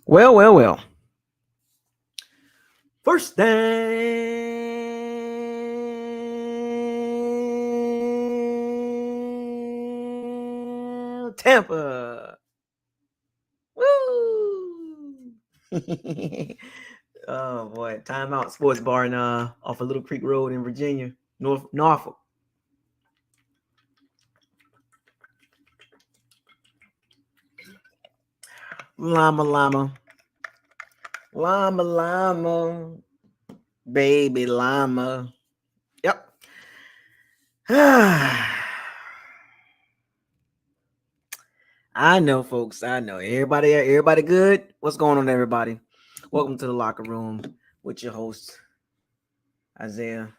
Well. First down, Tampa. Woo! Oh boy, Timeout Sports Bar off of Little Creek Road in Virginia, Norfolk. Llama, baby llama. Yep. I know, folks. I know. Everybody good? What's going on, everybody? Welcome to the locker room with your host, Isaiah.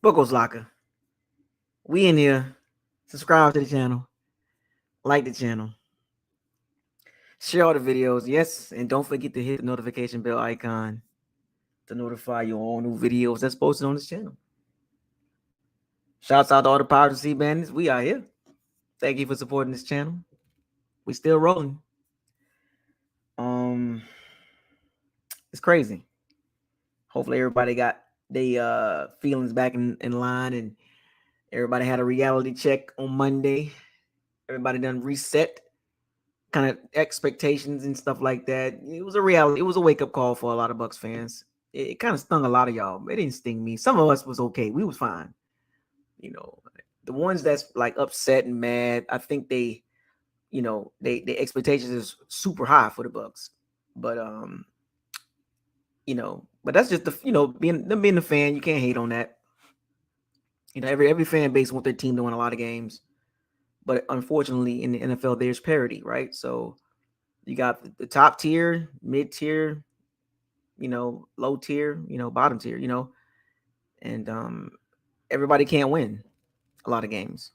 Buckles Locker. We in here. Subscribe to the channel. Like the channel. Share all the videos. Yes, and don't forget to hit the notification bell icon to notify you on all new videos that's posted on this channel. Shouts out to all the Powers and Sea Bandits. We are here. Thank you for supporting this channel. We still rolling. It's crazy. Hopefully everybody got their feelings back in line and everybody had a reality check on Monday. Everybody done reset kind of expectations and stuff like that. It was a reality. It was a wake-up call for a lot of Bucs fans. It kind of stung a lot of y'all. It didn't sting me. Some of us was okay. We was fine. You know, the ones that's like upset and mad, I think they expectations is super high for the Bucs. But but that's just being the fan, you can't hate on that. Every fan base wants their team to win a lot of games. But unfortunately in the NFL there's parity, right? So you got the top tier, mid tier, low tier, bottom tier, and everybody can't win a lot of games.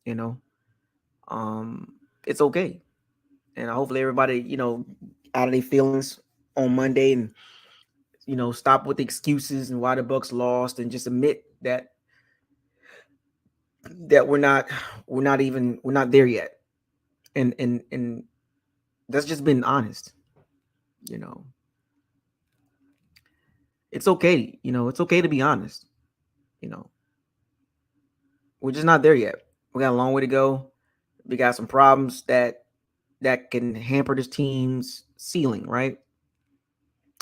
It's okay. And hopefully everybody, out of their feelings on Monday and, stop with the excuses and why the Bucs lost and just admit that we're not there yet. And that's just being honest. It's okay. It's okay to be honest. We're just not there yet. We got a long way to go. We got some problems that can hamper this team's ceiling, right?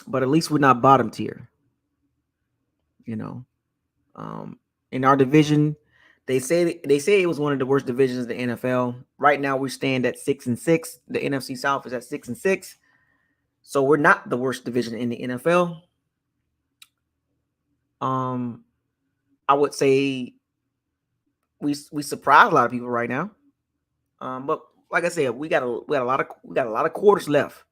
But at least we're not bottom tier. In our division, they say it was one of the worst divisions in the NFL. Right now, we stand at 6-6. The NFC South is at 6-6, so we're not the worst division in the NFL. I would say we surprise a lot of people right now. But like I said, we got a lot of quarters left,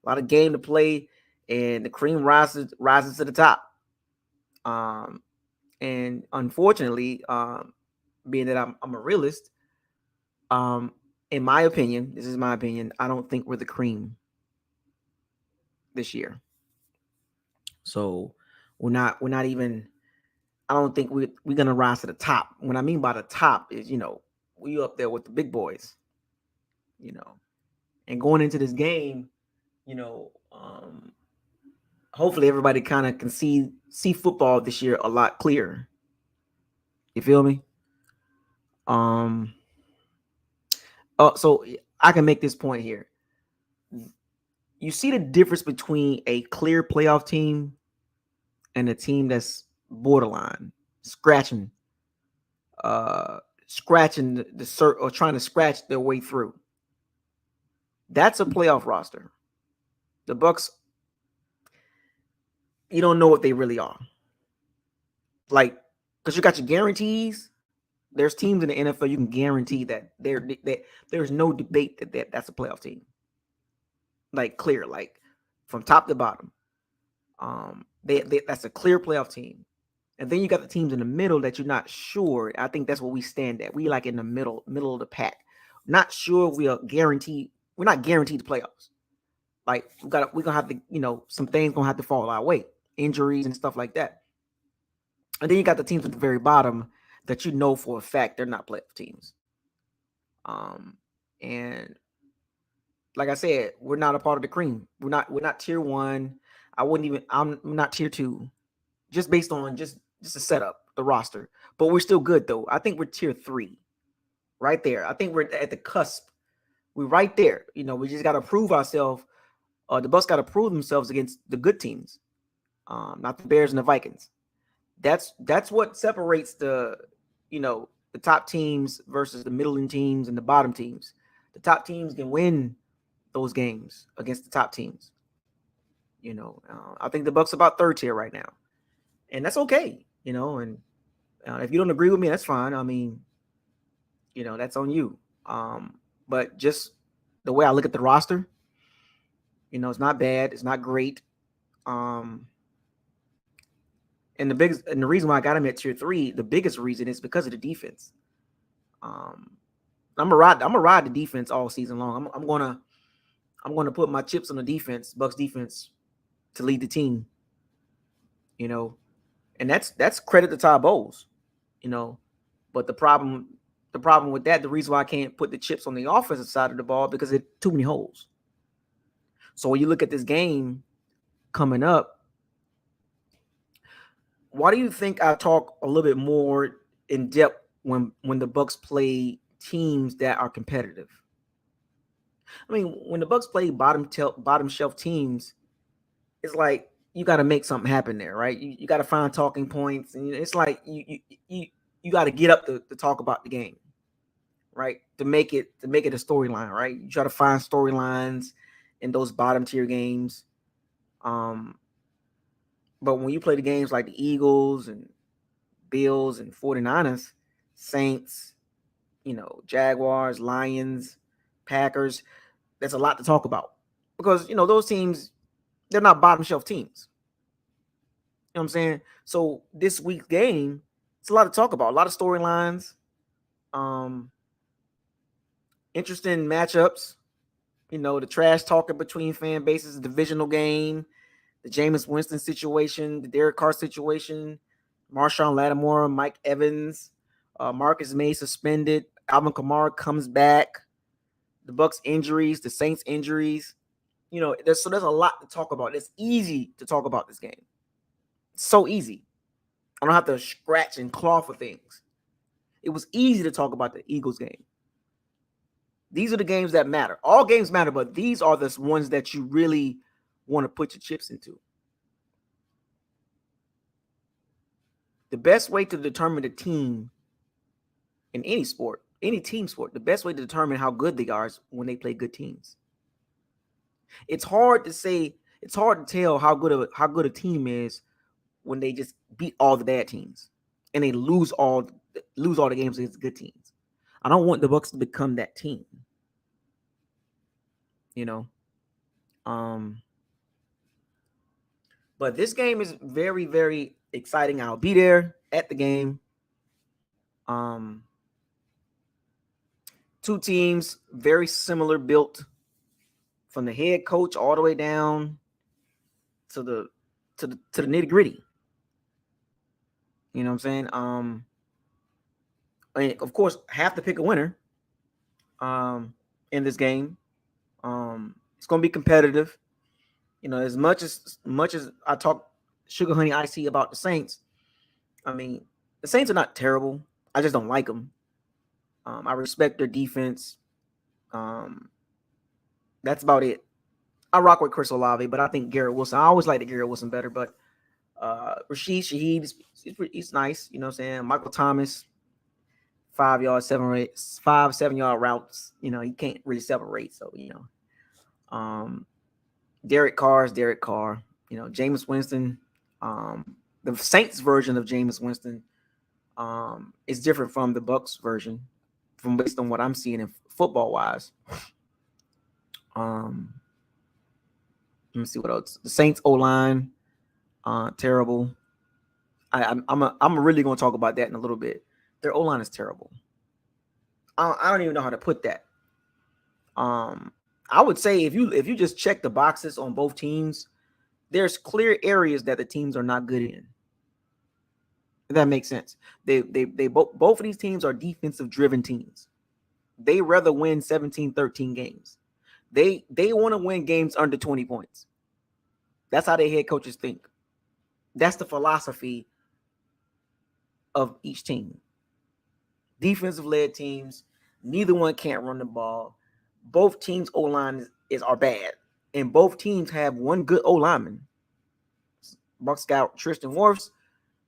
a lot of game to play, and the cream rises to the top. And unfortunately, being that I'm a realist, in my opinion, this is my opinion, I don't think we're the cream this year. So we're not even. I don't think we're gonna rise to the top. What I mean by the top is, we up there with the big boys. And going into this game, hopefully everybody kind of can see football this year a lot clearer. You feel me? So I can make this point here. You see the difference between a clear playoff team and a team that's borderline, scratching the cert or trying to scratch their way through. That's a playoff roster. The Bucs, you don't know what they really are. Like, because you got your guarantees. There's teams in the NFL you can guarantee that there's no debate that that's a playoff team. Like clear, like from top to bottom. That's a clear playoff team. And then you got the teams in the middle that you're not sure. I think that's what we stand at. We like in the middle of the pack. Not sure we are guaranteed. We're not guaranteed the playoffs. Like we're gonna have to, some things gonna have to fall our way, injuries and stuff like that. And then you got the teams at the very bottom that for a fact they're not playoff teams. And like I said, we're not a part of the cream. We're not tier one. I'm not tier two. Just based on just the setup, the roster. But we're still good though. I think we're tier three. Right there. I think we're at the cusp. We're right there. We just gotta prove ourselves. The Bucks gotta prove themselves against the good teams. Not the Bears and the Vikings. That's what separates the top teams versus the middling teams and the bottom teams. The top teams can win those games against the top teams. I think the Bucks are about third tier right now, and that's okay. And if you don't agree with me, that's fine. I mean, that's on you. But just the way I look at the roster, it's not bad. It's not great. And the reason why I got him at tier three, the biggest reason is because of the defense. I'm gonna ride the defense all season long. I'm gonna put my chips on the defense, Bucks defense, to lead the team. And that's credit to Todd Bowles. But the problem with that, the reason why I can't put the chips on the offensive side of the ball, because it's too many holes. So when you look at this game coming up, why do you think I talk a little bit more in depth when the Bucks play teams that are competitive? I mean, when the Bucks play bottom shelf teams, it's like you got to make something happen there, right? You got to find talking points, and it's like you got to get up to talk about the game, right? To make it a storyline, right? You try to find storylines in those bottom tier games. But when you play the games like the Eagles and Bills and 49ers, Saints, Jaguars, Lions, Packers, there's a lot to talk about, because those teams, they're not bottom shelf teams. You know what I'm saying? So this week's game, it's a lot to talk about, a lot of storylines, interesting matchups. The trash talking between fan bases, the divisional game, the Jameis Winston situation, the Derek Carr situation, Marshawn Lattimore, Mike Evans, Marcus May suspended, Alvin Kamara comes back, the Bucks injuries, the Saints injuries. There's a lot to talk about. It's easy to talk about this game. It's so easy. I don't have to scratch and claw for things. It was easy to talk about the Eagles game. These are the games that matter. All games matter, but these are the ones that you really want to put your chips into. The best way to determine the team in any sport, any team sport, the best way to determine how good they are is when they play good teams. It's hard to tell how good a team is when they just beat all the bad teams and they lose all the games against good teams. I don't want the Bucks to become that team. But this game is very, very exciting. I'll be there at the game. Two teams very similar built, from the head coach all the way down to the nitty gritty. You know what I'm saying? And of course, have to pick a winner. In this game, it's going to be competitive. As much as I talk sugar honey iced tea about the Saints, I mean, the Saints are not terrible. I just don't like them. I respect their defense. That's about it. I rock with Chris Olave, but I think Garrett Wilson. I always liked Garrett Wilson better, but Rashid Shaheed he's nice. You know what I'm saying? Michael Thomas, 5 yard, 7 yard routes. You can't really separate. So Derek Carr is Derek Carr. Jameis Winston. The Saints version of Jameis Winston is different from the Bucks version, from based on what I'm seeing in football wise. Let me see what else. The Saints O-line, terrible. I'm really going to talk about that in a little bit. Their O-line is terrible. I don't even know how to put that. I would say if you just check the boxes on both teams, there's clear areas that the teams are not good in. If that makes sense. They both of these teams are defensive driven teams. They rather win 17-13 games. They want to win games under 20 points. That's how their head coaches think. That's the philosophy of each team. Defensive-led teams, neither one can't run the ball. Both teams' O-line are bad. And both teams have one good O-lineman. Bucs got Tristan Wirfs.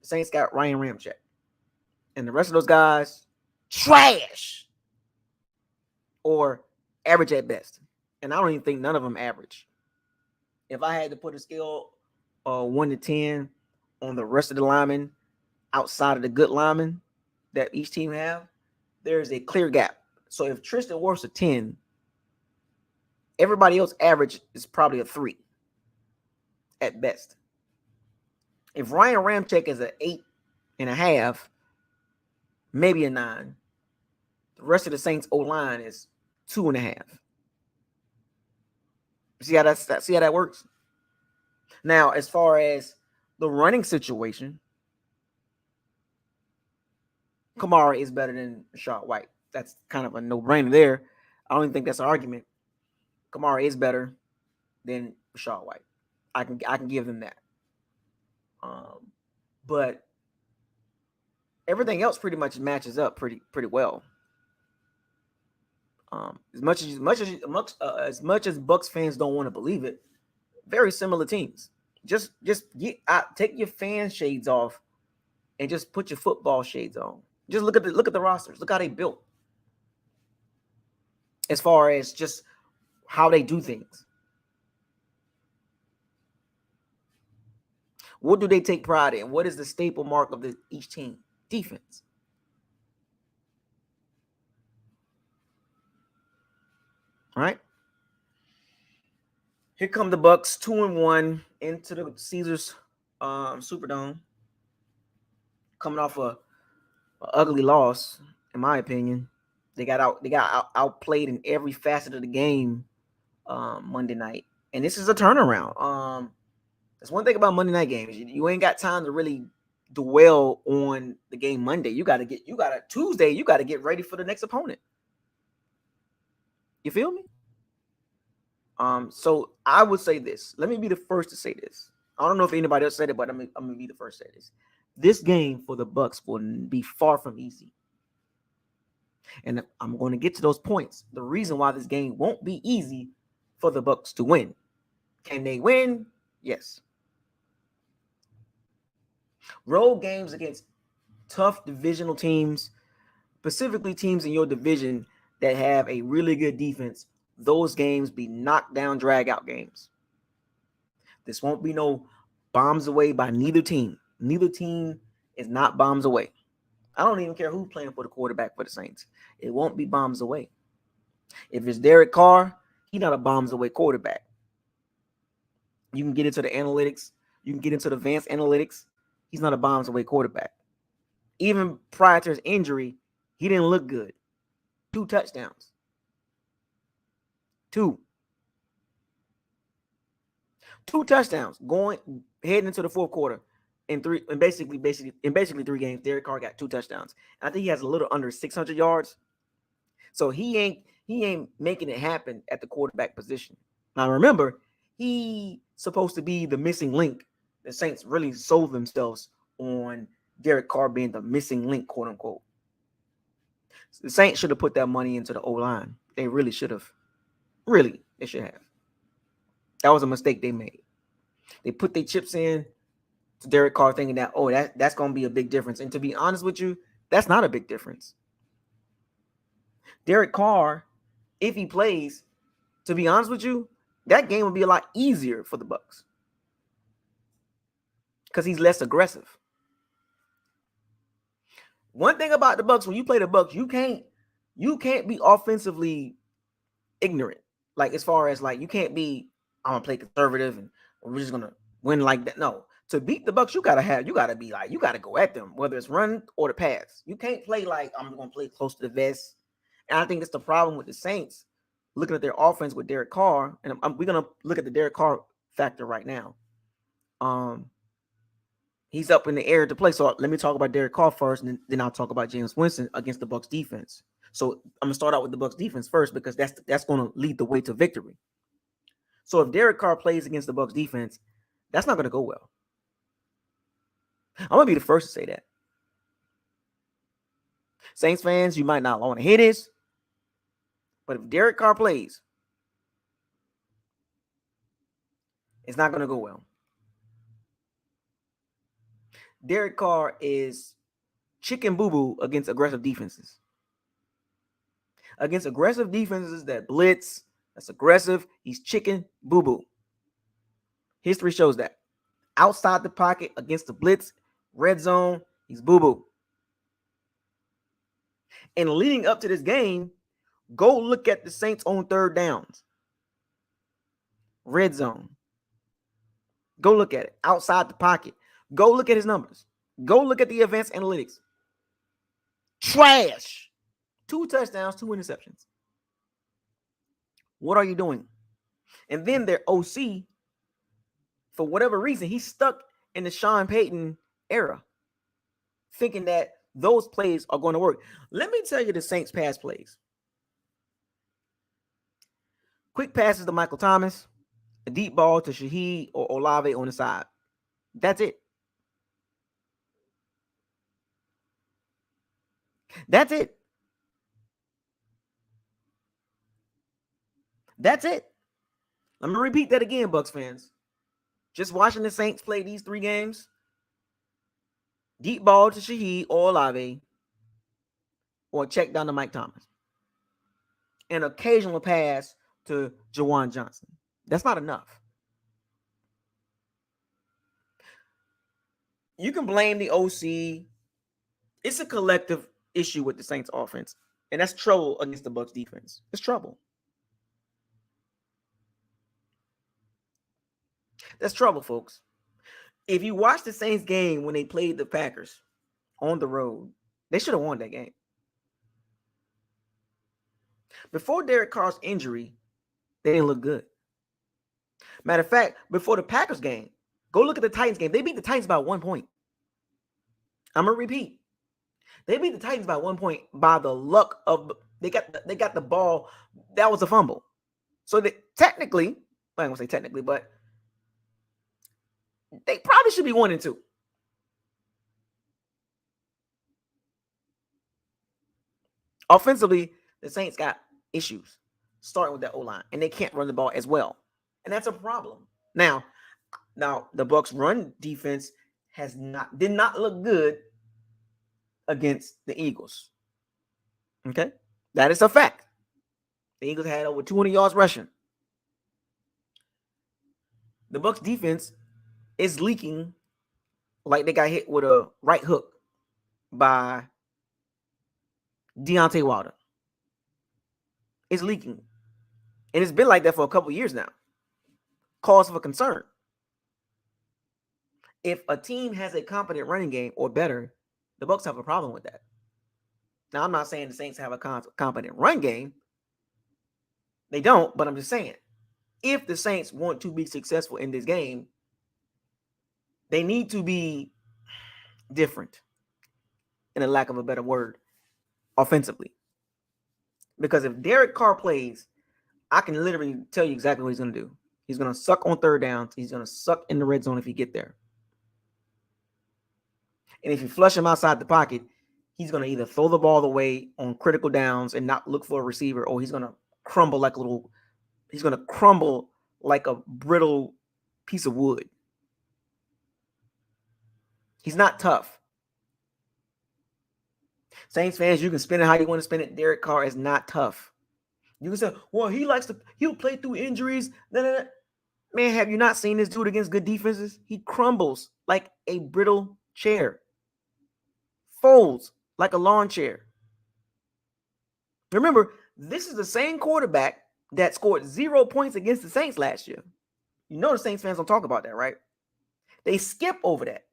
The Saints got Ryan Ramczyk. And the rest of those guys, trash. Or average at best. And I don't even think none of them average. If I had to put a scale 1 to 10 on the rest of the linemen outside of the good linemen that each team have, there's a clear gap. So if Tristan Wirfs a 10, everybody else average is probably a 3 at best. If Ryan Ramczyk is an 8.5, maybe a 9, the rest of the Saints O-line is 2.5. See how that works? Now, as far as the running situation, Kamara is better than Rashad White. That's kind of a no-brainer there. I don't even think that's an argument. Kamara is better than Rashad White. I can give them that. But everything else pretty much matches up pretty well. As much as Bucs fans don't want to believe it, very similar teams. Just take your fan shades off and just put your football shades on. Just look at the rosters. Look how they built. As far as just how they do things. What do they take pride in? What is the staple mark of each team? Defense. All right. Here come the Bucs, 2-1 into the Caesars Superdome. Coming off a ugly loss, in my opinion. They got outplayed in every facet of the game Monday night. And this is a turnaround. That's one thing about Monday night games. You ain't got time to really dwell on the game Monday. Tuesday, you got to get ready for the next opponent. You feel me? So I would say this. Let me be the first to say this. I don't know if anybody else said it, but I'm gonna be the first to say this. This game for the Bucs will be far from easy. And I'm going to get to those points. The reason why this game won't be easy for the Bucs to win. Can they win? Yes. Road games against tough divisional teams, specifically teams in your division that have a really good defense, those games be knockdown, drag-out games. This won't be no bombs away by neither team. Neither team is not bombs away. I don't even care who's playing for the quarterback for the Saints. It won't be bombs away. If it's Derek Carr, he's not a bombs away quarterback. You can get into the analytics. You can get into the advanced analytics. He's not a bombs away quarterback. Even prior to his injury, he didn't look good. 2 touchdowns. 2 touchdowns heading into the fourth quarter in basically 3 games. Derek Carr got 2 touchdowns. I think he has a little under 600 yards. So he ain't making it happen at the quarterback position. Now remember, he's supposed to be the missing link. The Saints really sold themselves on Derek Carr being the missing link, quote unquote. The Saints should have put that money into the O-line. They really should have. Really, they should have. That was a mistake they made. They put their chips in to Derek Carr thinking that, that's going to be a big difference. And to be honest with you, that's not a big difference. Derek Carr, if he plays, to be honest with you, that game would be a lot easier for the Bucs. Because he's less aggressive. One thing about the Bucs, when you play the Bucs, you can't be offensively ignorant. Like, as far as, like, you can't be, I'm going to play conservative and we're just going to win like that. No. To beat the Bucs, you got to go at them, whether it's run or the pass. You can't play like, I'm going to play close to the vest. And I think it's the problem with the Saints, looking at their offense with Derek Carr. And we're going to look at the Derek Carr factor right now. He's up in the air to play. So let me talk about Derek Carr first, and then I'll talk about James Winston against the Bucs defense. So I'm gonna start out with the Bucs defense first because that's going to lead the way to victory. So if Derek Carr plays against the Bucs defense, that's not going to go well. I'm gonna be the first to say that. Saints fans, you might not want to hear this, but if Derek Carr plays, it's not going to go well. Derek Carr is chicken boo-boo against aggressive defenses. Against aggressive defenses that blitz, that's aggressive, he's chicken boo-boo. History shows that. Outside the pocket, against the blitz, red zone, he's boo-boo. And leading up to this game, go look at the Saints on third downs. Red zone. Go look at it. Outside the pocket. Go look at his numbers. Go look at the advanced analytics. Trash. 2 touchdowns, 2 interceptions. What are you doing? And then their OC, for whatever reason, he's stuck in the Sean Payton era, thinking that those plays are going to work. Let me tell you the Saints pass plays. Quick passes to Michael Thomas, a deep ball to Shaheed or Olave on the side. That's it. That's it. That's it. Let me repeat that again, Bucs fans. Just watching the Saints play these 3 games. Deep ball to Shaheed or Olave, or check down to Mike Thomas. An occasional pass to Jawan Johnson. That's not enough. You can blame the OC. It's a collective issue with the Saints offense, and that's trouble against the Bucs defense. It's trouble. That's trouble, folks. If you watch the Saints game when they played the Packers on the road, they should have won that game. Before Derek Carr's injury, they didn't look good. Matter of fact, before the Packers game, go look at the Titans game. They beat the Titans by 1 point. I'm going to repeat. They beat the Titans by 1 point by the luck of they got the ball. That was a fumble. So they technically, I ain't going to say technically, but they probably should be 1-2. Offensively, the Saints got issues starting with that O-line, and they can't run the ball as well. And that's a problem. Now the Bucs run defense did not look good against the Eagles. Okay? That is a fact. The Eagles had over 200 yards rushing. The Bucs defense is leaking like they got hit with a right hook by Deontay Wilder. It's leaking. And it's been like that for a couple years now. Cause for concern. If a team has a competent running game or better, the Bucs have a problem with that. Now, I'm not saying the Saints have a competent run game. They don't, but I'm just saying, if the Saints want to be successful in this game, they need to be different, in a lack of a better word, offensively. Because if Derek Carr plays, I can literally tell you exactly what he's going to do. He's going to suck on third downs. He's going to suck in the red zone if he get there. And if you flush him outside the pocket, he's going to either throw the ball away on critical downs and not look for a receiver, or he's going to crumble like a brittle piece of wood. He's not tough. Saints fans, you can spin it how you want to spin it. Derek Carr is not tough. You can say, well, he'll play through injuries. Man, have you not seen this dude against good defenses? He crumbles like a brittle chair. Folds like a lawn chair. Remember, this is the same quarterback that scored 0 points against the Saints last year. You know the Saints fans don't talk about that, right? They skip over that.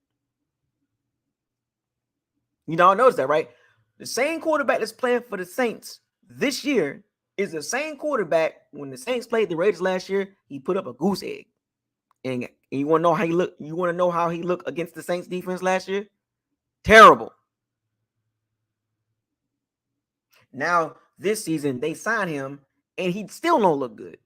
You don't notice that, right? The same quarterback that's playing for the Saints this year is the same quarterback when the Saints played the Raiders last year. He put up a goose egg. And you want to know how he looked? You want to know how he looked against the Saints defense last year? Terrible. Now this season they sign him, and he still don't look good.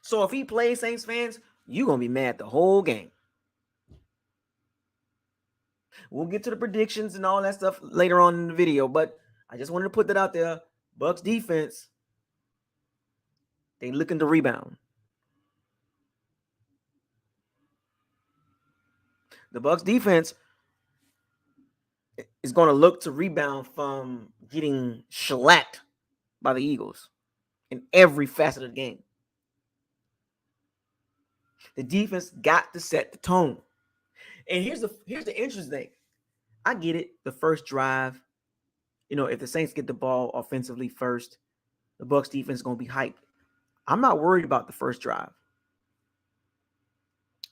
So if he plays, Saints fans, you gonna be mad the whole game. We'll get to the predictions and all that stuff later on in the video, but I just wanted to put that out there. Bucs defense, they looking to rebound. The Bucs defense is going to look to rebound from getting shellacked by the Eagles in every facet of the game. The defense got to set the tone. And here's the interesting thing. I get it. The first drive, if the Saints get the ball offensively first, the Bucs defense is going to be hyped. I'm not worried about the first drive.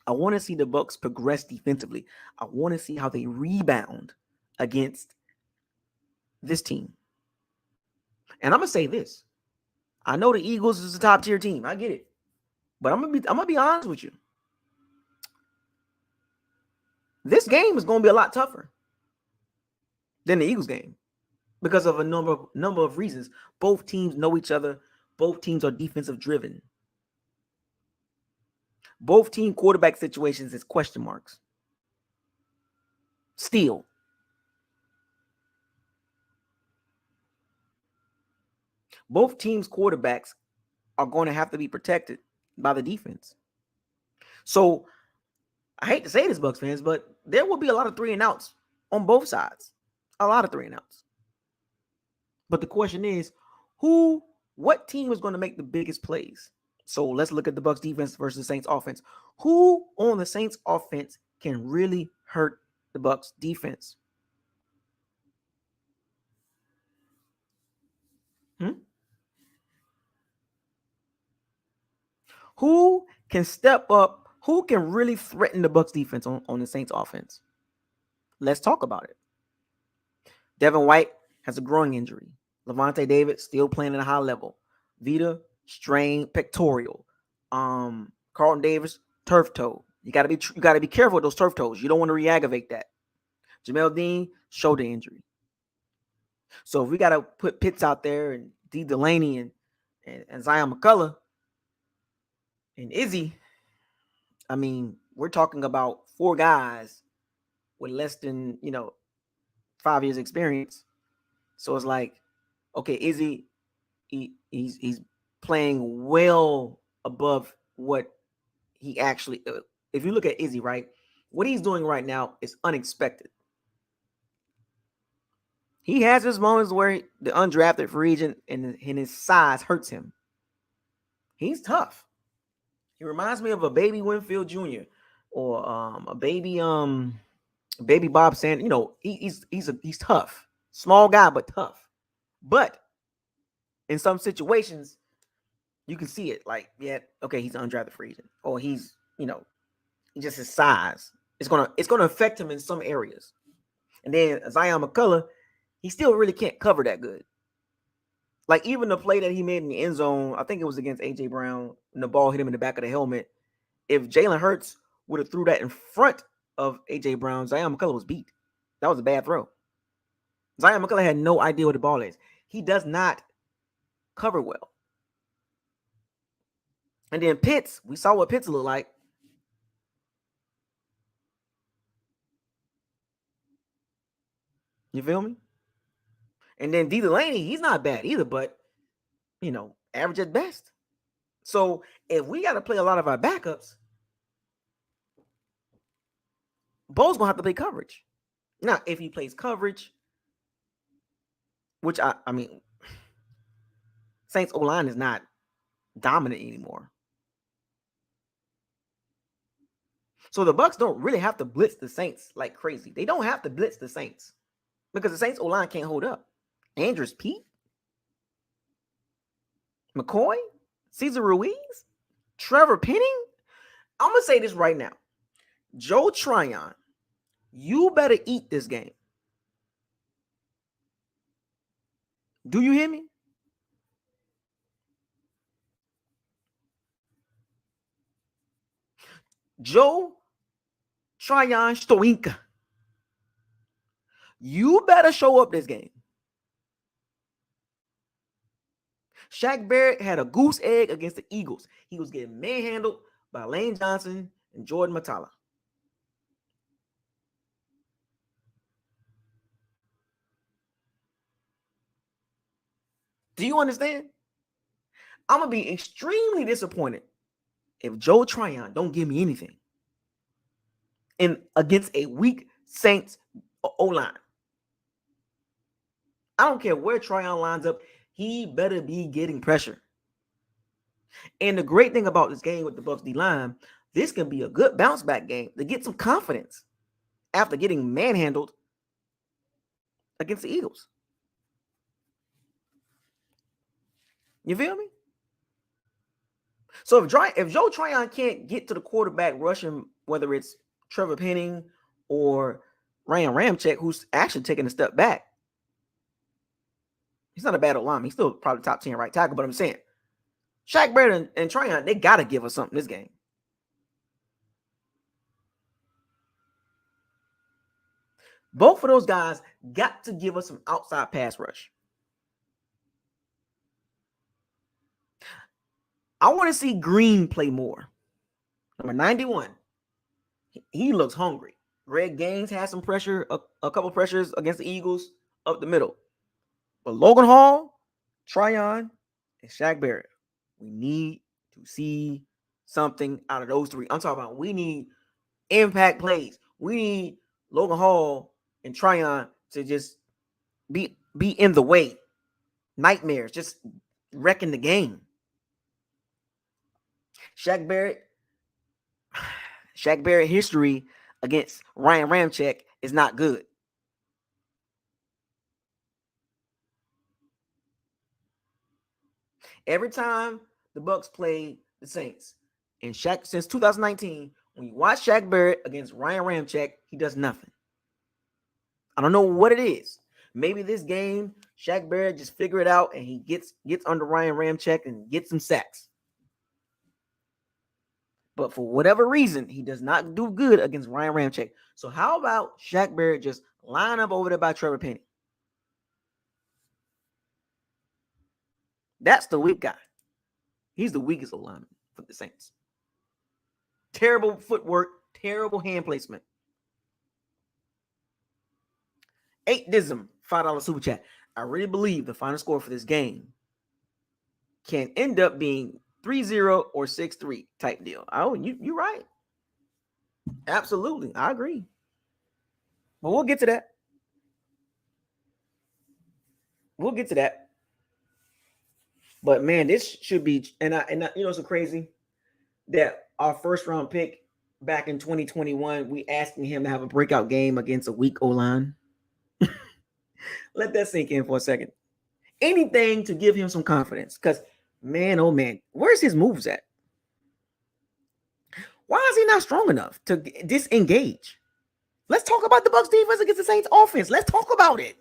I want to see the Bucs progress defensively. I want to see how they rebound against this team. And I'm gonna say this. I know the Eagles is a top tier team. I get it. But I'm gonna be honest with you. This game is gonna be a lot tougher than the Eagles game because of a number of reasons. Both teams know each other. Both teams are defensive driven. Both team quarterback situations is question marks. Still. Both teams' quarterbacks are going to have to be protected by the defense. So I hate to say this, Bucs fans, but there will be a lot of 3 and outs on both sides. A lot of 3 and outs. But the question is, what team is going to make the biggest plays? So let's look at the Bucs defense versus Saints offense. Who on the Saints offense can really hurt the Bucs defense? Who can step up? Who can really threaten the Bucs defense on the Saints offense? Let's talk about it. Devin White has a growing injury. Levante David still playing at a high level. Vita strained pectoral. Carlton Davis turf toe. You gotta be careful with those turf toes. You don't want to re-aggravate that. Jamel Dean shoulder injury. So if we gotta put Pitts out there and D. Delaney and Zion McCullough and Izzy, I mean, we're talking about 4 guys with less than 5 years experience. So it's like, okay, Izzy, he's playing well above what he actually. If you look at Izzy, right, what he's doing right now is unexpected. He has his moments where the undrafted free agent and his size hurts him. He's tough. He reminds me of a baby Winfield Jr. or a baby Bob Sanders. He's tough, small guy but tough. But in some situations, you can see it. Like, yeah, okay, he's an undrafted free agent, or he's just his size. It's gonna affect him in some areas. And then Zion McCullough, he still really can't cover that good. Like, even the play that he made in the end zone, I think it was against A.J. Brown, and the ball hit him in the back of the helmet. If Jalen Hurts would have threw that in front of A.J. Brown, Zion McCullough was beat. That was a bad throw. Zion McCullough had no idea what the ball is. He does not cover well. And then Pitts, we saw what Pitts looked like. You feel me? And then D. Delaney, he's not bad either, but, average at best. So if we got to play a lot of our backups, Bo's going to have to play coverage. Now, if he plays coverage, which I mean, Saints O-line is not dominant anymore. So the Bucs don't really have to blitz the Saints like crazy. They don't have to blitz the Saints because the Saints O-line can't hold up. Andrews Pete, McCoy, Cesar Ruiz, Trevor Penning. I'm going to say this right now. Joe Tryon, you better eat this game. Do you hear me? Joe Tryon Stoinka. You better show up this game. Shaq Barrett had a goose egg against the Eagles. He was getting manhandled by Lane Johnson and Jordan Matala. Do you understand? I'm going to be extremely disappointed if Joe Tryon don't give me anything against a weak Saints O-line. I don't care where Tryon lines up. He better be getting pressure. And the great thing about this game with the Bucs D-line, this can be a good bounce back game to get some confidence after getting manhandled against the Eagles. You feel me? So if Joe Tryon can't get to the quarterback rushing, whether it's Trevor Penning or Ryan Ramczyk, who's actually taking a step back, he's not a bad lineman. He's still probably top 10 right tackle, but I'm saying Shaq Barrett and Tryon, they got to give us something this game. Both of those guys got to give us some outside pass rush. I want to see Green play more. Number 91. He looks hungry. Greg Gaines had some pressure, a couple pressures against the Eagles up the middle. But Logan Hall, Tryon, and Shaq Barrett, we need to see something out of those three. I'm talking about we need impact plays. We need Logan Hall and Tryon to just be in the way. Nightmares, just wrecking the game. Shaq Barrett history against Ryan Ramczyk is not good. Every time the Bucs play the Saints, and Shaq since 2019, when you watch Shaq Barrett against Ryan Ramczyk, he does nothing. I don't know what it is. Maybe this game, Shaq Barrett just figure it out and he gets under Ryan Ramczyk and gets some sacks. But for whatever reason, he does not do good against Ryan Ramczyk. So how about Shaq Barrett just line up over there by Trevor Penning? That's the weak guy. He's the weakest alignment for the Saints. Terrible footwork, terrible hand placement. 8dism, $5 super chat. I really believe the final score for this game can end up being 3-0 or 6-3 type deal. Oh, you're right. Absolutely. I agree. But we'll get to that. But man, this should be, and I you know, it's so crazy that our first round pick back in 2021, we asking him to have a breakout game against a weak O-line. Let that sink in for a second. Anything to give him some confidence, because man, oh man, where's his moves at? Why is he not strong enough to disengage? Let's talk about the Bucs defense against the Saints offense. Let's talk about it.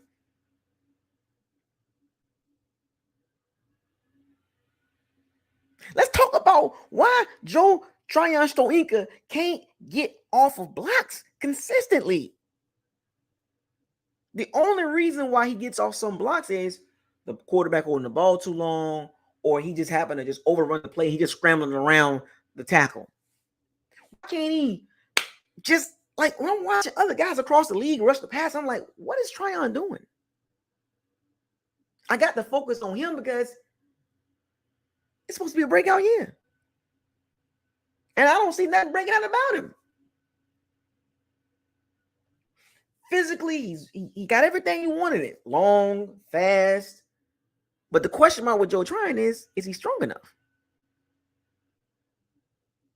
Let's talk about why Joe Tryon Stoinka can't get off of blocks consistently. The only reason why he gets off some blocks is the quarterback holding the ball too long, or he just happened to just overrun the play. He just scrambling around the tackle. Why can't he just, like, when I'm watching other guys across the league rush the pass, I'm like, what is Tryon doing? I got to focus on him because it's supposed to be a breakout year. And I don't see nothing breaking out about him. Physically, he got everything he wanted it. Long, fast. But the question mark with Joe Tryon is he strong enough?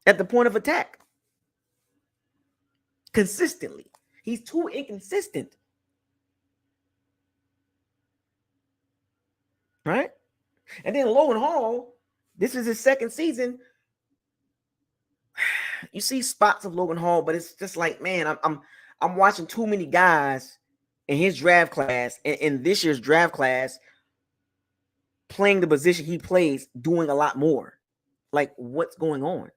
At the point of attack. Consistently. He's too inconsistent. Right? And then Logan Hall, this is his second season. You see spots of Logan Hall, but it's just like, man, I'm watching too many guys in his draft class, in this year's draft class, playing the position he plays, doing a lot more. Like, what's going on?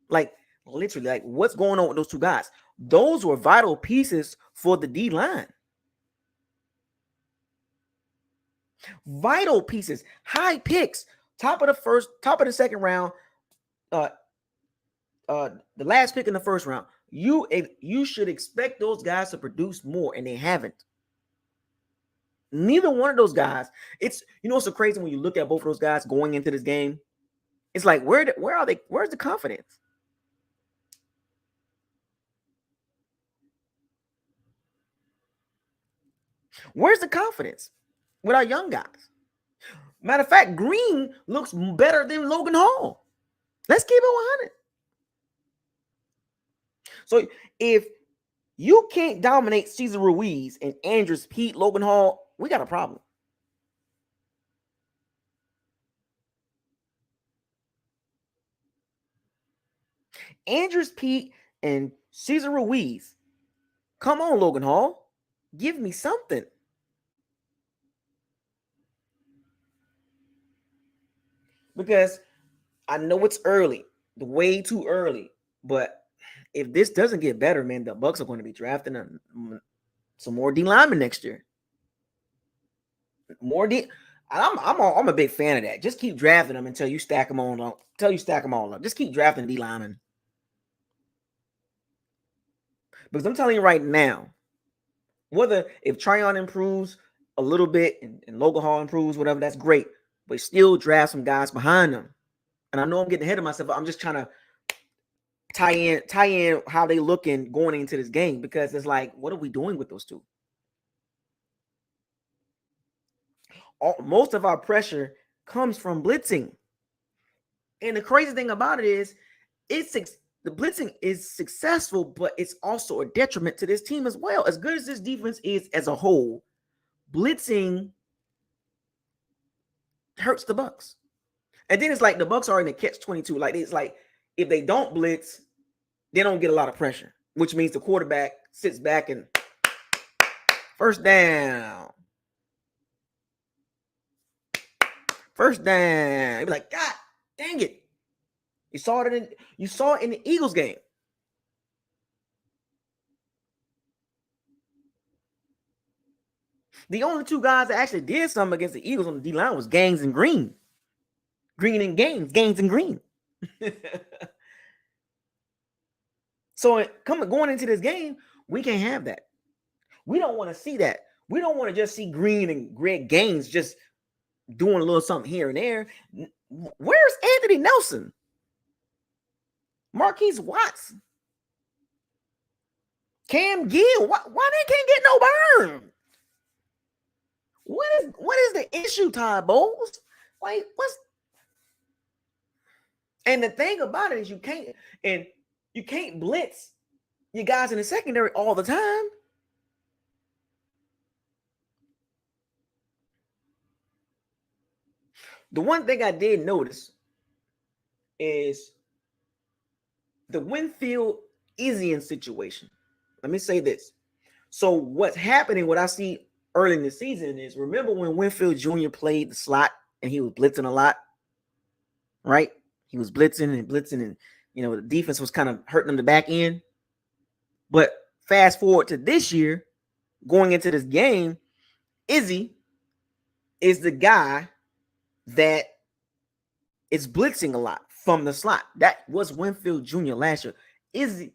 Like, Literally, like what's going on with those two guys? Those were vital pieces for the D line. Vital pieces, high picks, top of the first, top of the second round, uh, the last pick in the first round. You should expect those guys to produce more, and they haven't. Neither one of those guys. It's it's so crazy when you look at both of those guys going into this game. It's like where are they? Where's the confidence? Where's the confidence with our young guys? Matter of fact, Green looks better than Logan Hall. Let's keep it 100. So if you can't dominate Cesar Ruiz and Andrews Pete, Logan Hall, we got a problem. Andrews Pete and Cesar Ruiz. Come on, Logan Hall. Give me something. Because I know it's early, way too early. But if this doesn't get better, man, the Bucs are going to be drafting some more D linemen next year. More D. I'm a big fan of that. Just keep drafting them until you stack them all up. Until you stack them all up. Just keep drafting D linemen. Because I'm telling you right now, whether if Tryon improves a little bit and Logan Hall improves, whatever, that's great. But still draft some guys behind them. And I know I'm getting ahead of myself, but I'm just trying to tie in how they looking going into this game, because it's like, what are we doing with those two? Most of our pressure comes from blitzing. And the crazy thing about it is, the blitzing is successful, but it's also a detriment to this team as well. As good as this defense is as a whole, blitzing hurts the Bucs. And then it's like the Bucs are in a catch-22. Like it's like if they don't blitz, they don't get a lot of pressure, which means the quarterback sits back and first down. First down. You'd be like, God dang it. You saw it in the Eagles game. The only two guys that actually did something against the Eagles on the D-line was Gaines and Green. Green and Gaines and Green. So going into this game, we can't have that. We don't want to see that. We don't want to just see Green and Greg Gaines just doing a little something here and there. Where's Anthony Nelson? Marquise Watts? Cam Gill? Why they can't get no burn? What is the issue, Todd Bowles? Like, and the thing about it is you can't blitz you guys in the secondary all the time. The one thing I did notice is the Winfield Isian situation. Let me say this. So what's happening, what I see early in the season is, remember when Winfield Jr. played the slot and he was blitzing a lot, right? He was blitzing and the defense was kind of hurting him the back end. But fast forward to this year, going into this game, Izzy is the guy that is blitzing a lot from the slot. That was Winfield Jr. last year. Izzy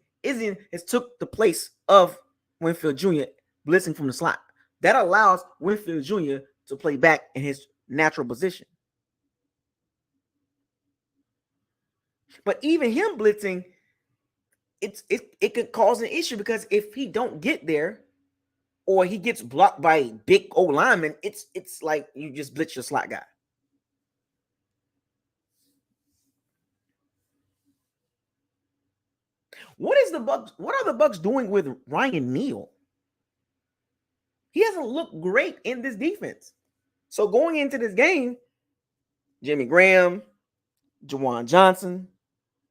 has took the place of Winfield Jr. blitzing from the slot. That allows Winfield Jr. to play back in his natural position. But even him blitzing, it could cause an issue, because if he don't get there or he gets blocked by a big old lineman, it's like you just blitz your slot guy. What are the Bucs doing with Ryan Neal? He hasn't looked great in this defense. So going into this game, Jimmy Graham, Juwan Johnson,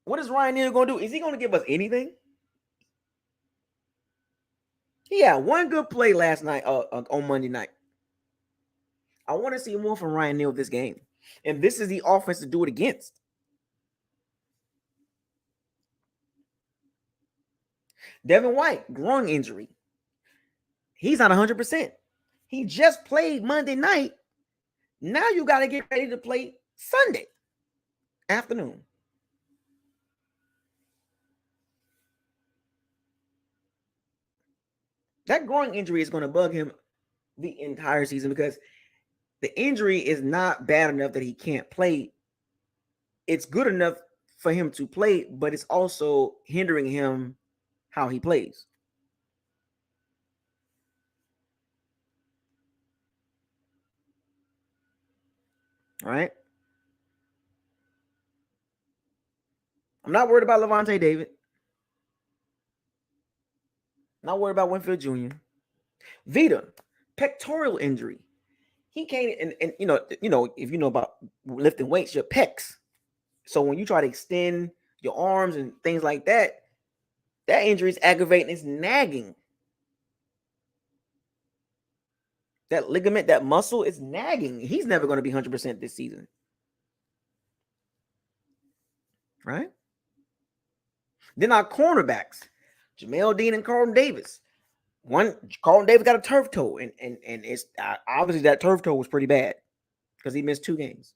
what is Ryan Neal going to do? Is he going to give us anything? He had one good play last night on Monday night. I want to see more from Ryan Neal this game. And this is the offense to do it against. Devin White, groin injury. He's not 100%. He just played Monday night. Now you got to get ready to play Sunday afternoon. That groin injury is going to bug him the entire season because the injury is not bad enough that he can't play. It's good enough for him to play, but it's also hindering him how he plays. All right. I'm not worried about Levante David. Not worried about Winfield Jr. Vita, pectoral injury. He can't, and if you know about lifting weights, your pecs. So when you try to extend your arms and things like that, that injury is aggravating. It's nagging. That ligament, that muscle is nagging. He's never going to be 100% this season. Right? Then our cornerbacks, Jamel Dean and Carlton Davis. Carlton Davis got a turf toe, and it's obviously that turf toe was pretty bad because he missed 2 games.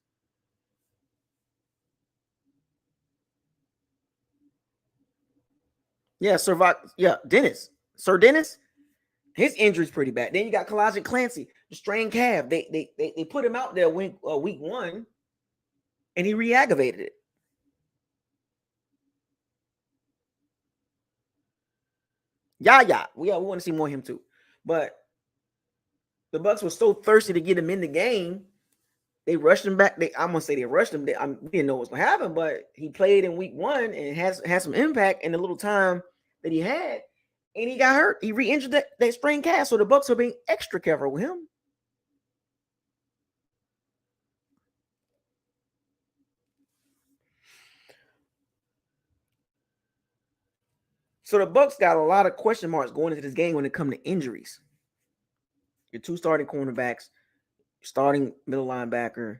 Yeah, Dennis. Sir Dennis, his injury's pretty bad. Then you got Kalijah Clancy, the strained calf. They put him out there week 1, and he re-aggravated it. Yeah, we want to see more of him too. But the Bucs were so thirsty to get him in the game, they rushed him back. I'm gonna say they rushed him. We didn't know what was gonna happen, but he played in week 1 and has some impact in the little time that he had, and he got hurt. He re-injured that sprained calf, so the Bucs are being extra careful with him. So the Bucs got a lot of question marks going into this game when it comes to injuries. Your 2 starting cornerbacks, starting middle linebacker,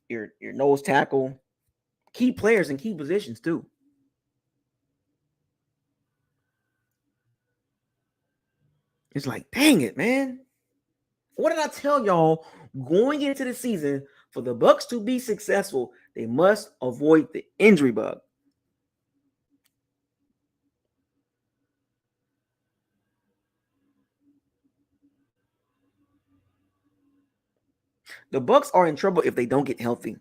your nose tackle, key players in key positions too. It's like, dang it, man. What did I tell y'all going into the season? For the Bucs to be successful, they must avoid the injury bug. The Bucs are in trouble if they don't get healthy.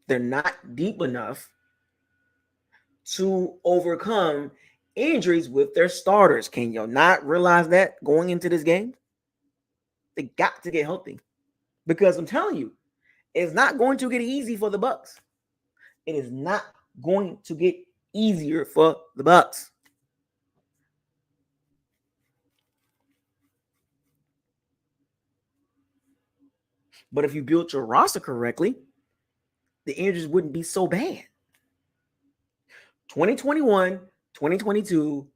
They're not deep enough to overcome injuries with their starters. Can y'all not realize that going into this game? They got to get healthy because I'm telling you, it's not going to get easy for the Bucs. It is not going to get easier for the Bucs. But if you built your roster correctly, the injuries wouldn't be so bad. 2021, 2022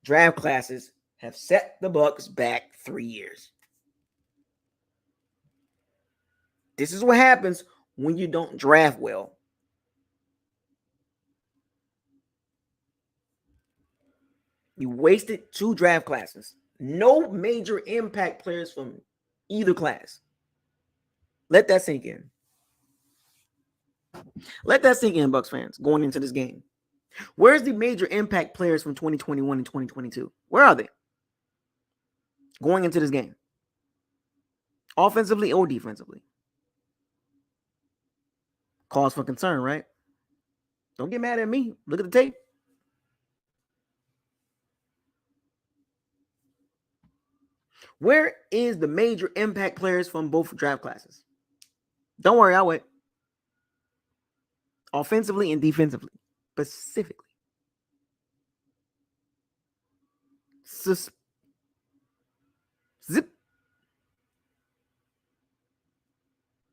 draft classes have set the Bucs back 3 years. This is what happens when you don't draft well. You wasted 2 draft classes. No major impact players from either class. Let that sink in. Let that sink in, Bucs fans, going into this game. Where's the major impact players from 2021 and 2022? Where are they? Going into this game. Offensively or defensively. Cause for concern, right? Don't get mad at me. Look at the tape. Where is the major impact players from both draft classes? Don't worry, I'll wait. Offensively and defensively, specifically. Zip.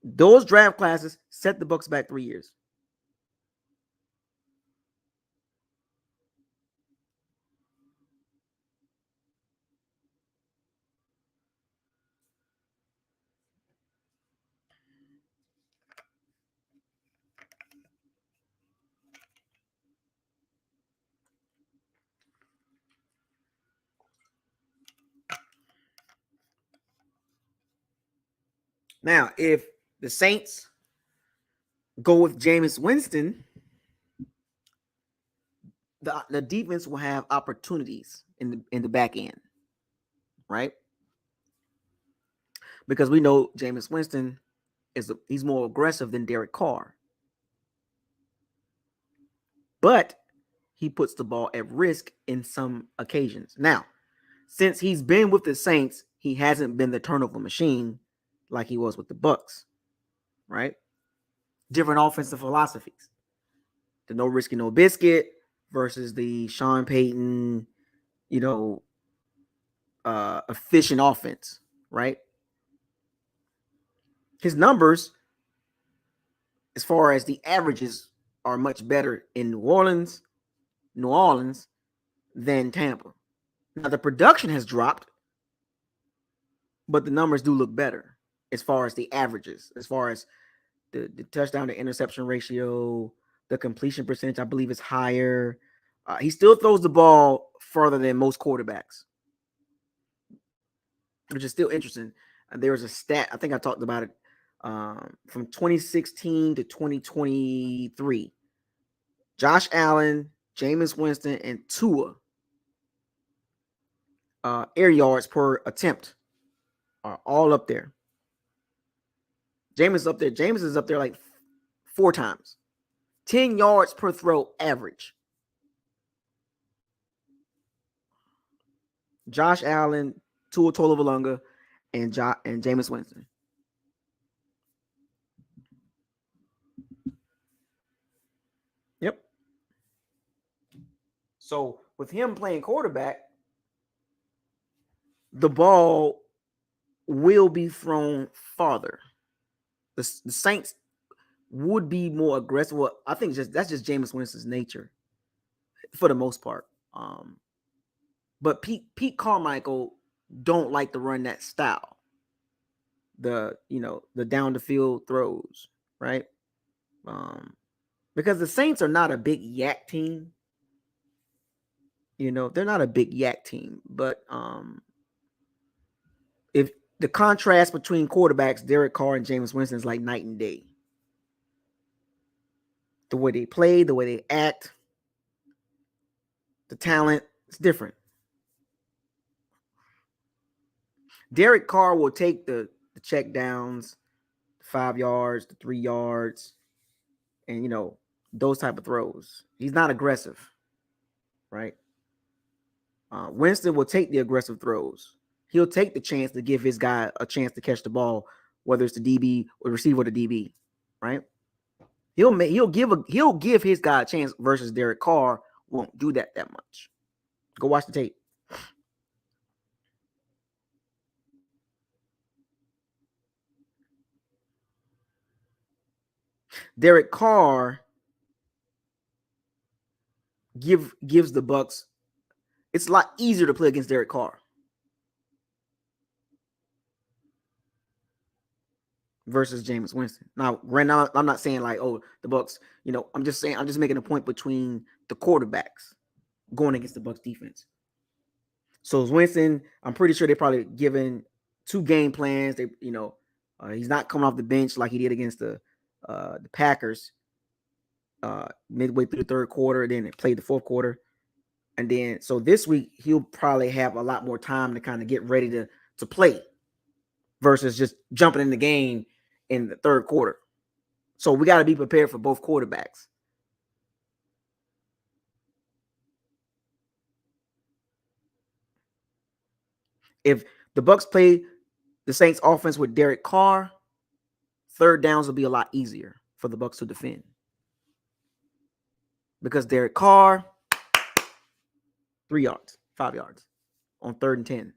Those draft classes set the Bucs back 3 years. Now, if the Saints go with Jameis Winston, the defense will have opportunities in the back end, right? Because we know Jameis Winston he's more aggressive than Derek Carr, but he puts the ball at risk in some occasions. Now, since he's been with the Saints, he hasn't been the turnover machine like he was with the Bucs, right? Different offensive philosophies. The no risky, no biscuit versus the Sean Payton, efficient offense, right? His numbers, as far as the averages, are much better in New Orleans than Tampa. Now the production has dropped, but the numbers do look better as far as the averages, as far as the touchdown to interception ratio, the completion percentage, I believe, is higher. He still throws the ball further than most quarterbacks, which is still interesting. There was a stat, I think I talked about it, from 2016 to 2023. Josh Allen, Jameis Winston, and Tua air yards per attempt are all up there. Jameis is up there like 4 times. 10 yards per throw average. Josh Allen, Tua Tagovailoa, and Jameis Winston. Yep. So with him playing quarterback, the ball will be thrown farther. The Saints would be more aggressive. Well, I think that's just Jameis Winston's nature for the most part. But Pete Carmichael don't like to run that style. The down the field throws, right? Because the Saints are not a big yak team. They're not a big yak team, but if the contrast between quarterbacks, Derek Carr and Jameis Winston, is like night and day. The way they play, the way they act, the talent, it's different. Derek Carr will take the check downs, 5 yards, the 3 yards, and those type of throws. He's not aggressive, right? Winston will take the aggressive throws. He'll take the chance to give his guy a chance to catch the ball, whether it's the DB or receiver or the DB, right? He'll give his guy a chance versus Derek Carr won't do that much. Go watch the tape. Derek Carr gives the Bucs. It's a lot easier to play against Derek Carr versus Jameis Winston. Now, right now, I'm not saying like, oh, the Bucs. I'm just making a point between the quarterbacks going against the Bucs defense. So Winston, I'm pretty sure they probably given 2 game plans. They, he's not coming off the bench like he did against the Packers midway through the 3rd quarter. Then they played the 4th quarter. And then, so this week, he'll probably have a lot more time to kind of get ready to play versus just jumping in the game in the 3rd quarter. So we got to be prepared for both quarterbacks. If the Bucs play the Saints offense with Derek Carr, 3rd downs will be a lot easier for the Bucs to defend. Because Derek Carr, 3 yards, 5 yards on 3rd and 10.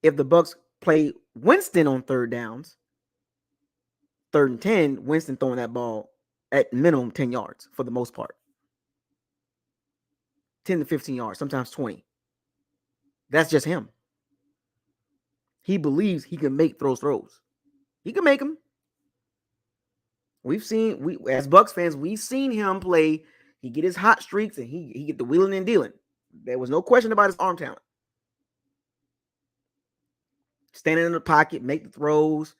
If the Bucs play Winston on 3rd downs, 3rd and 10, Winston throwing that ball at minimum 10 yards for the most part. 10 to 15 yards, sometimes 20. That's just him. He believes he can make those throws. He can make them. We as Bucs fans, we've seen him play. He get his hot streaks and he get the wheeling and dealing. There was no question about his arm talent. Standing in the pocket, make the throws.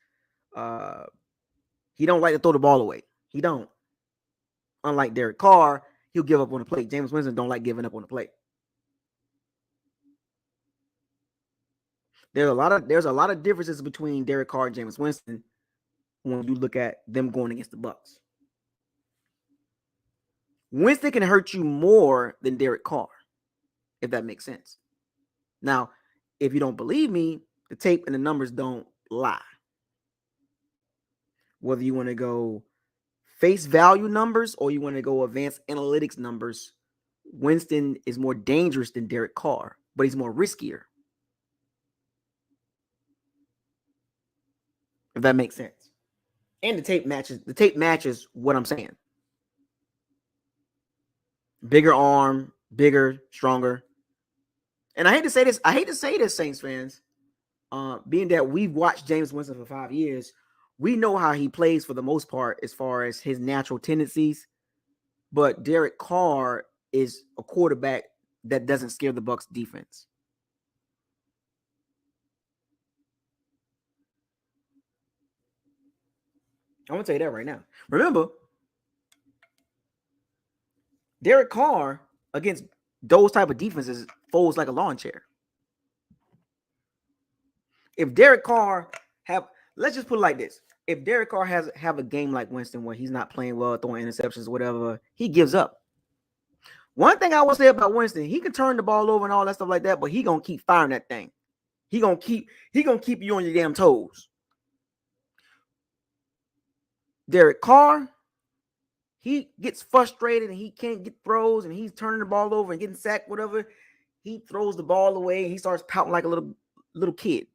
He don't like to throw the ball away. He don't. Unlike Derek Carr, he'll give up on the plate. Jameis Winston don't like giving up on the plate. There's a lot of differences between Derek Carr and Jameis Winston when you look at them going against the Bucs. Winston can hurt you more than Derek Carr, if that makes sense. Now, if you don't believe me, the tape and the numbers don't lie. Whether you want to go face value numbers or you want to go advanced analytics numbers, Winston is more dangerous than Derek Carr, but he's more riskier. If that makes sense. And the tape matches what I'm saying. Bigger arm, bigger, stronger. And I hate to say this, Saints fans. Being that we've watched Jameis Winston for 5 years, we know how he plays for the most part as far as his natural tendencies. But Derek Carr is a quarterback that doesn't scare the Bucs defense. I'm going to tell you that right now. Remember, Derek Carr against those type of defenses folds like a lawn chair. If Derek Carr let's just put it like this. If Derek Carr have a game like Winston where he's not playing well, throwing interceptions, whatever, he gives up. One thing I will say about Winston, he can turn the ball over and all that stuff like that, but he gonna keep firing that thing. He gonna keep you on your damn toes. Derek Carr, he gets frustrated and he can't get throws and he's turning the ball over and getting sacked, whatever. He throws the ball away and he starts pouting like a little kid.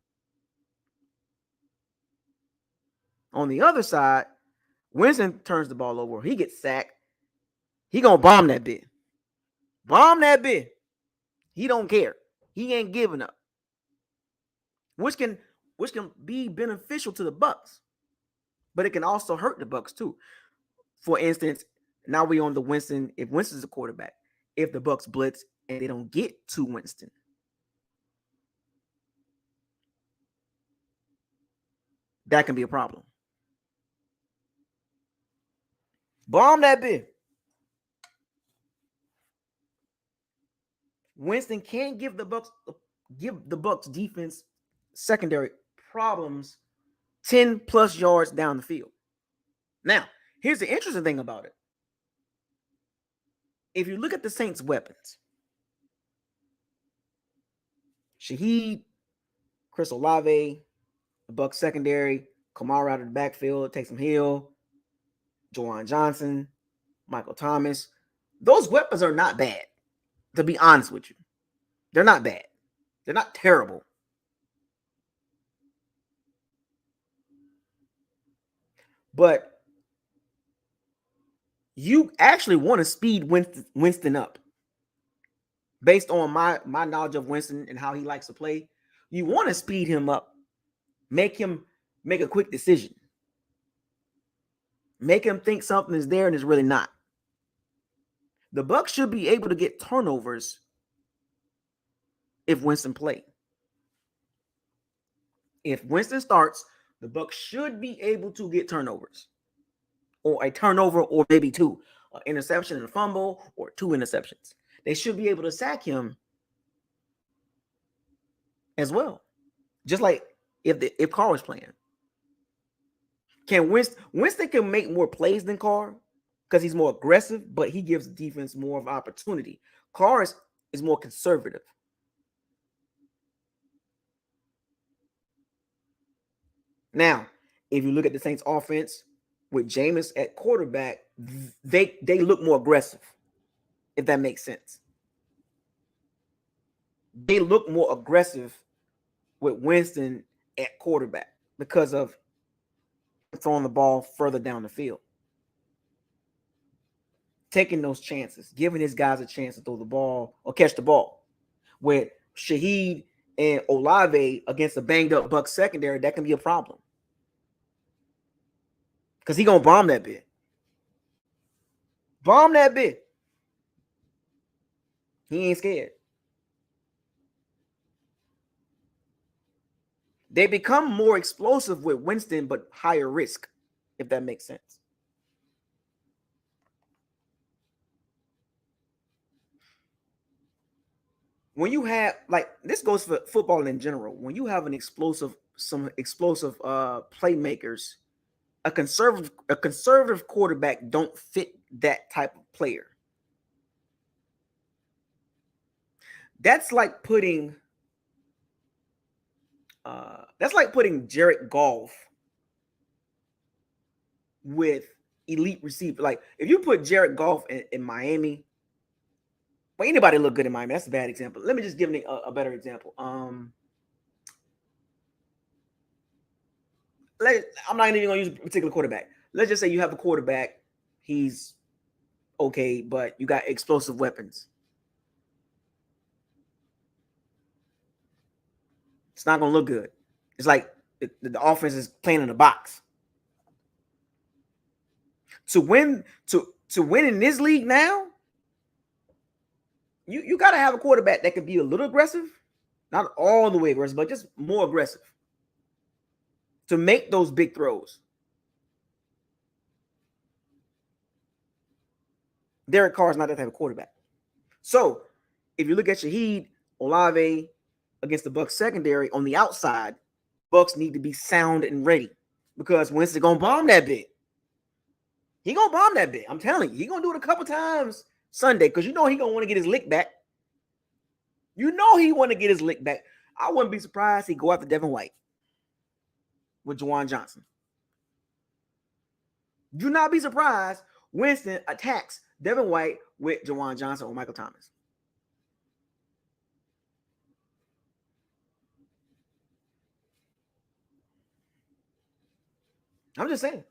On the other side, Winston turns the ball over. He gets sacked. He gonna bomb that bit. Bomb that bit. He don't care. He ain't giving up. Which can be beneficial to the Bucs, but it can also hurt the Bucs too. For instance, now we on the Winston. If Winston's a quarterback, if the Bucs blitz and they don't get to Winston, that can be a problem. Bomb that bit. Winston can't give the Bucs defense secondary problems 10 plus yards down the field. Now, here's the interesting thing about it. If you look at the Saints' weapons, Shaheed, Chris Olave, the Bucs secondary, Kamara out of the backfield, Taysom Hill, Juwan Johnson, Michael Thomas. Those weapons are not bad, to be honest with you. They're not bad. They're not terrible. But you actually want to speed Winston up. Based on my knowledge of Winston and how he likes to play, you want to speed him up. Make him make a quick decision. Make him think something is there and it's really not. The Bucs should be able to get turnovers if Winston plays. If Winston starts, the Bucs should be able to get turnovers. Or a turnover or maybe two. An interception and a fumble or 2 interceptions. They should be able to sack him as well. Just like if Carr was playing. Winston can make more plays than Carr because he's more aggressive, but he gives the defense more of opportunity. Carr is more conservative. Now, if you look at the Saints offense with Jameis at quarterback, they look more aggressive, if that makes sense. They look more aggressive with Winston at quarterback because of throwing the ball further down the field. Taking those chances, giving his guys a chance to throw the ball or catch the ball. With Shaheed and Olave against a banged up Bucs secondary, that can be a problem. Because he's going to bomb that bit. Bomb that bit. He ain't scared. They become more explosive with Winston, but higher risk, if that makes sense. When you have, like, this goes for football in general, when you have some explosive playmakers, a conservative quarterback don't fit that type of player. That's like putting Jared Goff with elite receiver. Like, if you put Jared Goff in Miami, well, anybody look good in Miami. That's a bad example. Let me just give a better example. I'm not even going to use a particular quarterback. Let's just say you have a quarterback. He's okay, but you got explosive weapons. It's not going to look good. It's like the offense is playing in the box. To win in this league now, you got to have a quarterback that can be a little aggressive, not all the way aggressive, but just more aggressive to make those big throws. Derek Carr is not that type of quarterback. So if you look at Shaheed, Olave against the Bucs secondary on the outside, Bucs need to be sound and ready because Winston gonna bomb that bit. He gonna bomb that bit. I'm telling you, he gonna do it a couple times Sunday because you know he gonna want to get his lick back. You know he want to get his lick back. I wouldn't be surprised he go after Devin White with Juwan Johnson. Do not be surprised Winston attacks Devin White with Juwan Johnson or Michael Thomas. I'm just saying.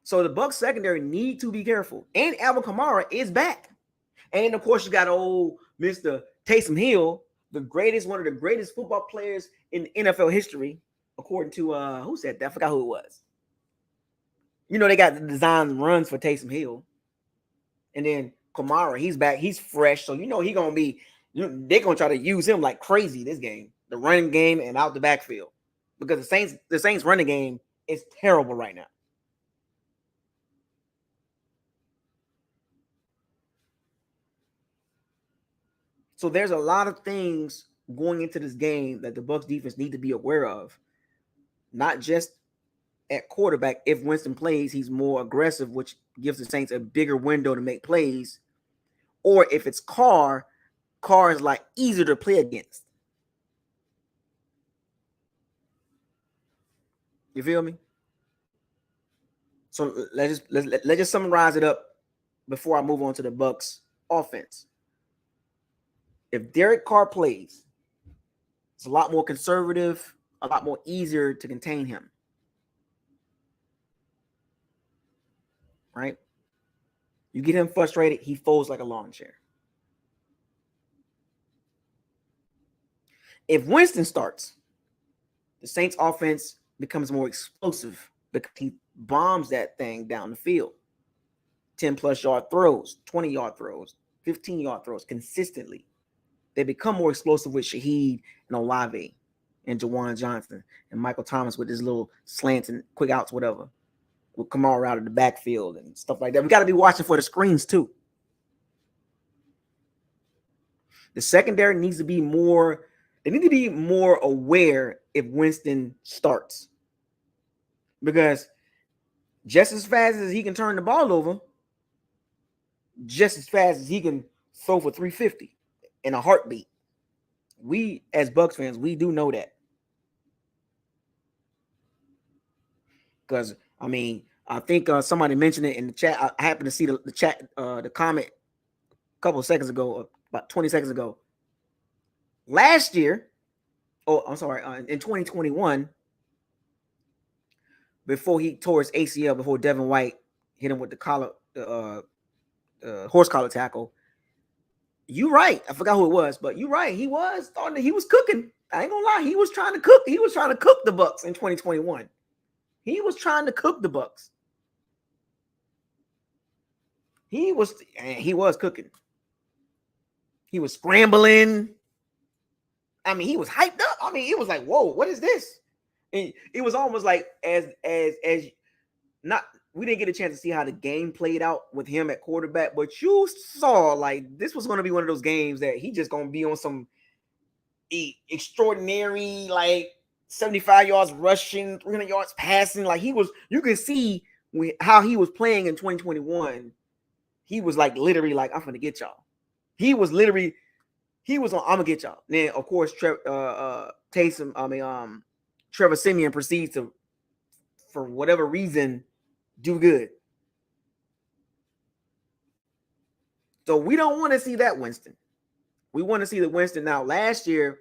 So the Bucs secondary need to be careful. And Alvin Kamara is back. And of course, you got old Mr. Taysom Hill, one of the greatest football players in NFL history, according to who said that? I forgot who it was. You know, they got the design runs for Taysom Hill. And then Kamara, he's back, he's fresh. So you know they're gonna try to use him like crazy this game, the running game and out the backfield. Because the Saints running game is terrible right now. So there's a lot of things going into this game that the Bucs defense need to be aware of. Not just at quarterback. If Winston plays, he's more aggressive, which gives the Saints a bigger window to make plays. Or if it's Carr is like easier to play against. You feel me? So let's just summarize it up before I move on to the Bucs offense. If Derek Carr plays, it's a lot more conservative, a lot more easier to contain him. Right? You get him frustrated, he folds like a lawn chair. If Winston starts, the Saints offense becomes more explosive because he bombs that thing down the field. 10-plus yard throws, 20-yard throws, 15-yard throws consistently. They become more explosive with Shaheed and Olave and Juwan Johnson and Michael Thomas with his little slants and quick outs, whatever. With Kamara out of the backfield and stuff like that. We got to be watching for the screens too. The secondary needs to be more. They need to be more aware if Winston starts, because just as fast as he can turn the ball over, just as fast as he can throw for 350 in a heartbeat. We, as Bucs fans, we do know that. Because, I mean, I think somebody mentioned it in the chat. I happened to see the chat, the comment a couple of seconds ago, about 20 seconds ago. Last year, in 2021, before he tore his ACL, before Devin White hit him with the horse collar tackle, you're right. I forgot who it was, but you're right. He was cooking. I ain't gonna lie. He was trying to cook. He was trying to cook the Bucs in 2021. He was trying to cook the Bucs. He was cooking. He was scrambling. I mean, he was hyped up. I mean, it was like, whoa, what is this? And it was almost like as not we didn't get a chance to see how the game played out with him at quarterback, but you saw like this was going to be one of those games that he just going to be on some extraordinary, like 75 yards rushing, 300 yards passing. Like you can see how he was playing in 2021. He was like literally like, I'm going to get y'all. He was on, I'm gonna get y'all. Then of course, Trevor Siemian proceeds to, for whatever reason, do good. So we don't want to see that Winston. We want to see the Winston. Now, last year,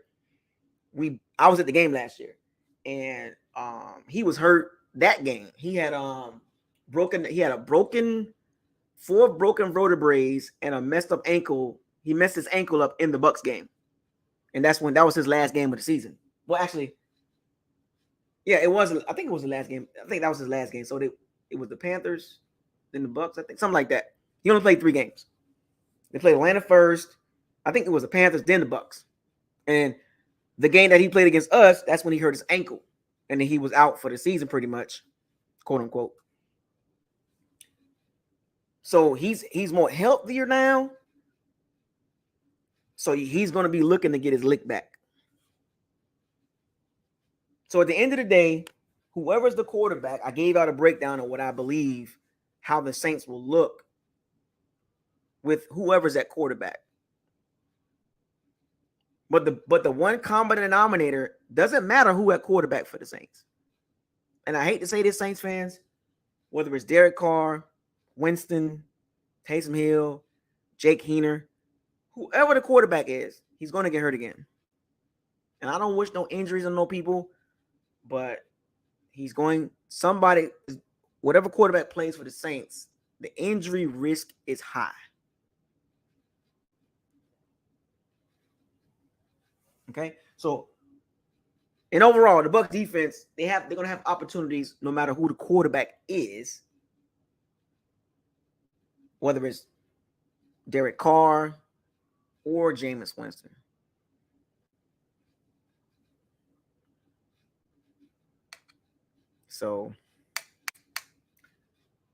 I was at the game last year, and he was hurt that game. He had four broken vertebrae and a messed up ankle. He messed his ankle up in the Bucs game. And that was his last game of the season. Well, actually, yeah, it was. I think it was the last game. I think that was his last game. So it was the Panthers, then the Bucs, I think, something like that. He only played 3 games. They played Atlanta first. I think it was the Panthers, then the Bucs. And the game that he played against us, that's when he hurt his ankle. And then he was out for the season pretty much, quote unquote. So he's more healthier now. So he's going to be looking to get his lick back. So at the end of the day, whoever's the quarterback, I gave out a breakdown of what I believe how the Saints will look with whoever's at quarterback. But the one common denominator doesn't matter who at quarterback for the Saints. And I hate to say this, Saints fans, whether it's Derek Carr, Winston, Taysom Hill, Jake Heener, whoever the quarterback is, he's going to get hurt again. And I don't wish no injuries on no people, but whatever quarterback plays for the Saints, the injury risk is high. Okay, so and overall, the Bucs defense, they're going to have opportunities no matter who the quarterback is, whether it's Derek Carr or Jameis Winston. So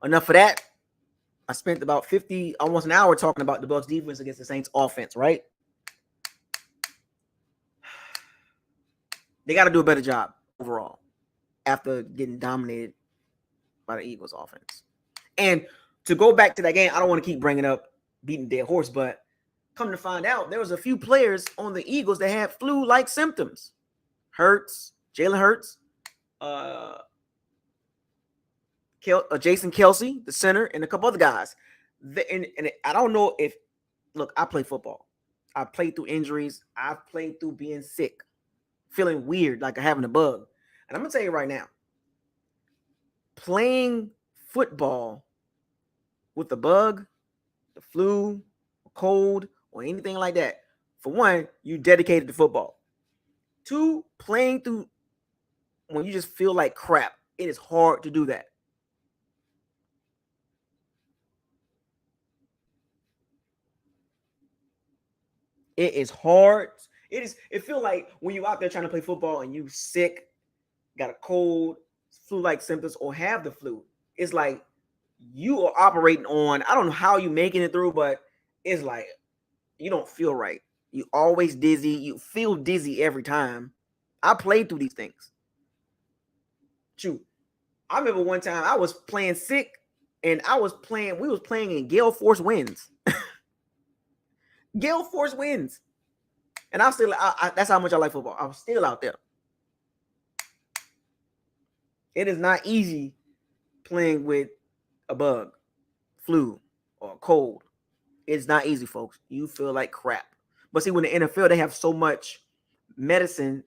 enough of that. I spent about almost an hour talking about the Bucs defense against the Saints offense, right? They got to do a better job overall after getting dominated by the Eagles offense. And to go back to that game, I don't want to keep bringing up beating dead horse, but come to find out, there was a few players on the Eagles that had flu-like symptoms. Jalen Hurts, Jason Kelsey, the center, and a couple other guys. And I don't know if, look, I play football. I played through injuries. I've played through being sick, feeling weird, like having a bug. And I'm going to tell you right now, playing football with a bug, the flu, a cold, or anything like that, for one, you dedicated to football. 2, playing through when you just feel like crap, it is hard to do that. It is hard. It feels like when you're out there trying to play football and you sick, got a cold, flu-like symptoms, or have the flu, it's like you are operating on, I don't know how you're making it through, but it's like you don't feel right. You always dizzy. You feel dizzy every time. I played through these things. Shoot. I remember one time I was playing sick and we was playing in gale force winds. Gale force winds. And that's how much I like football. I'm still out there. It is not easy playing with a bug, flu, or a cold. It's not easy, folks. You feel like crap. But see, when the NFL, they have so much medicine,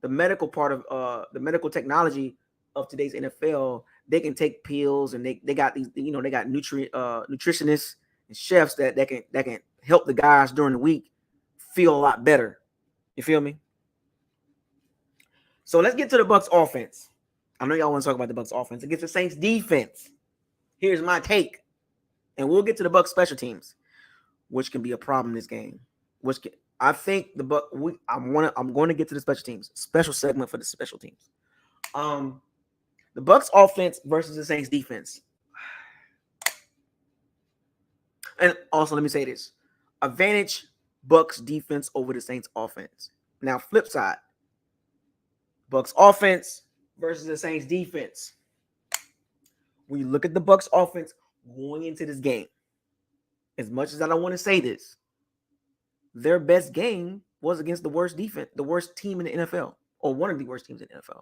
the medical part of the medical technology of today's NFL, they can take pills and they got these, they got nutritionists and chefs that can help the guys during the week feel a lot better. You feel me? So let's get to the Bucs offense. I know y'all want to talk about the Bucs offense against the Saints defense. Here's my take, and we'll get to the Bucs special teams, which can be a problem in this game. I think I'm going to get to the special teams. Special segment for the special teams. The Bucs offense versus the Saints defense. And also, let me say this: advantage Bucs defense over the Saints offense. Now, flip side: Bucs offense versus the Saints defense. When you look at the Bucs offense going into this game, as much as I don't want to say this, their best game was against the worst defense, the worst team in the NFL, or one of the worst teams in the NFL.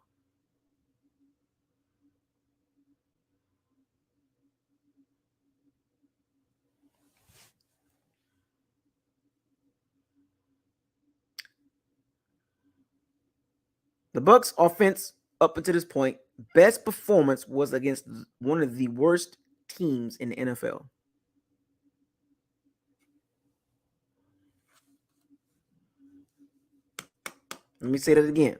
The Bucs offense up until this point, best performance was against one of the worst teams in the NFL. Let me say that again.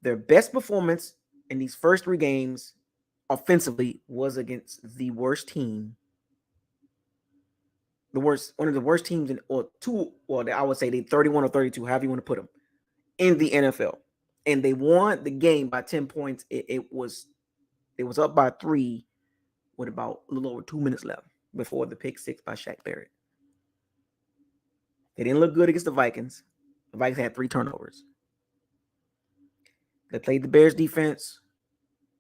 Their best performance in these first 3 games offensively was against the worst team. One of the worst teams I would say they 31 or 32, however you want to put them, in the NFL. And they won the game by 10 points. It was up by 3 with about a little over 2 minutes left before the pick 6 by Shaq Barrett. They didn't look good against the Vikings. The Vikings had 3 turnovers. They played the Bears defense.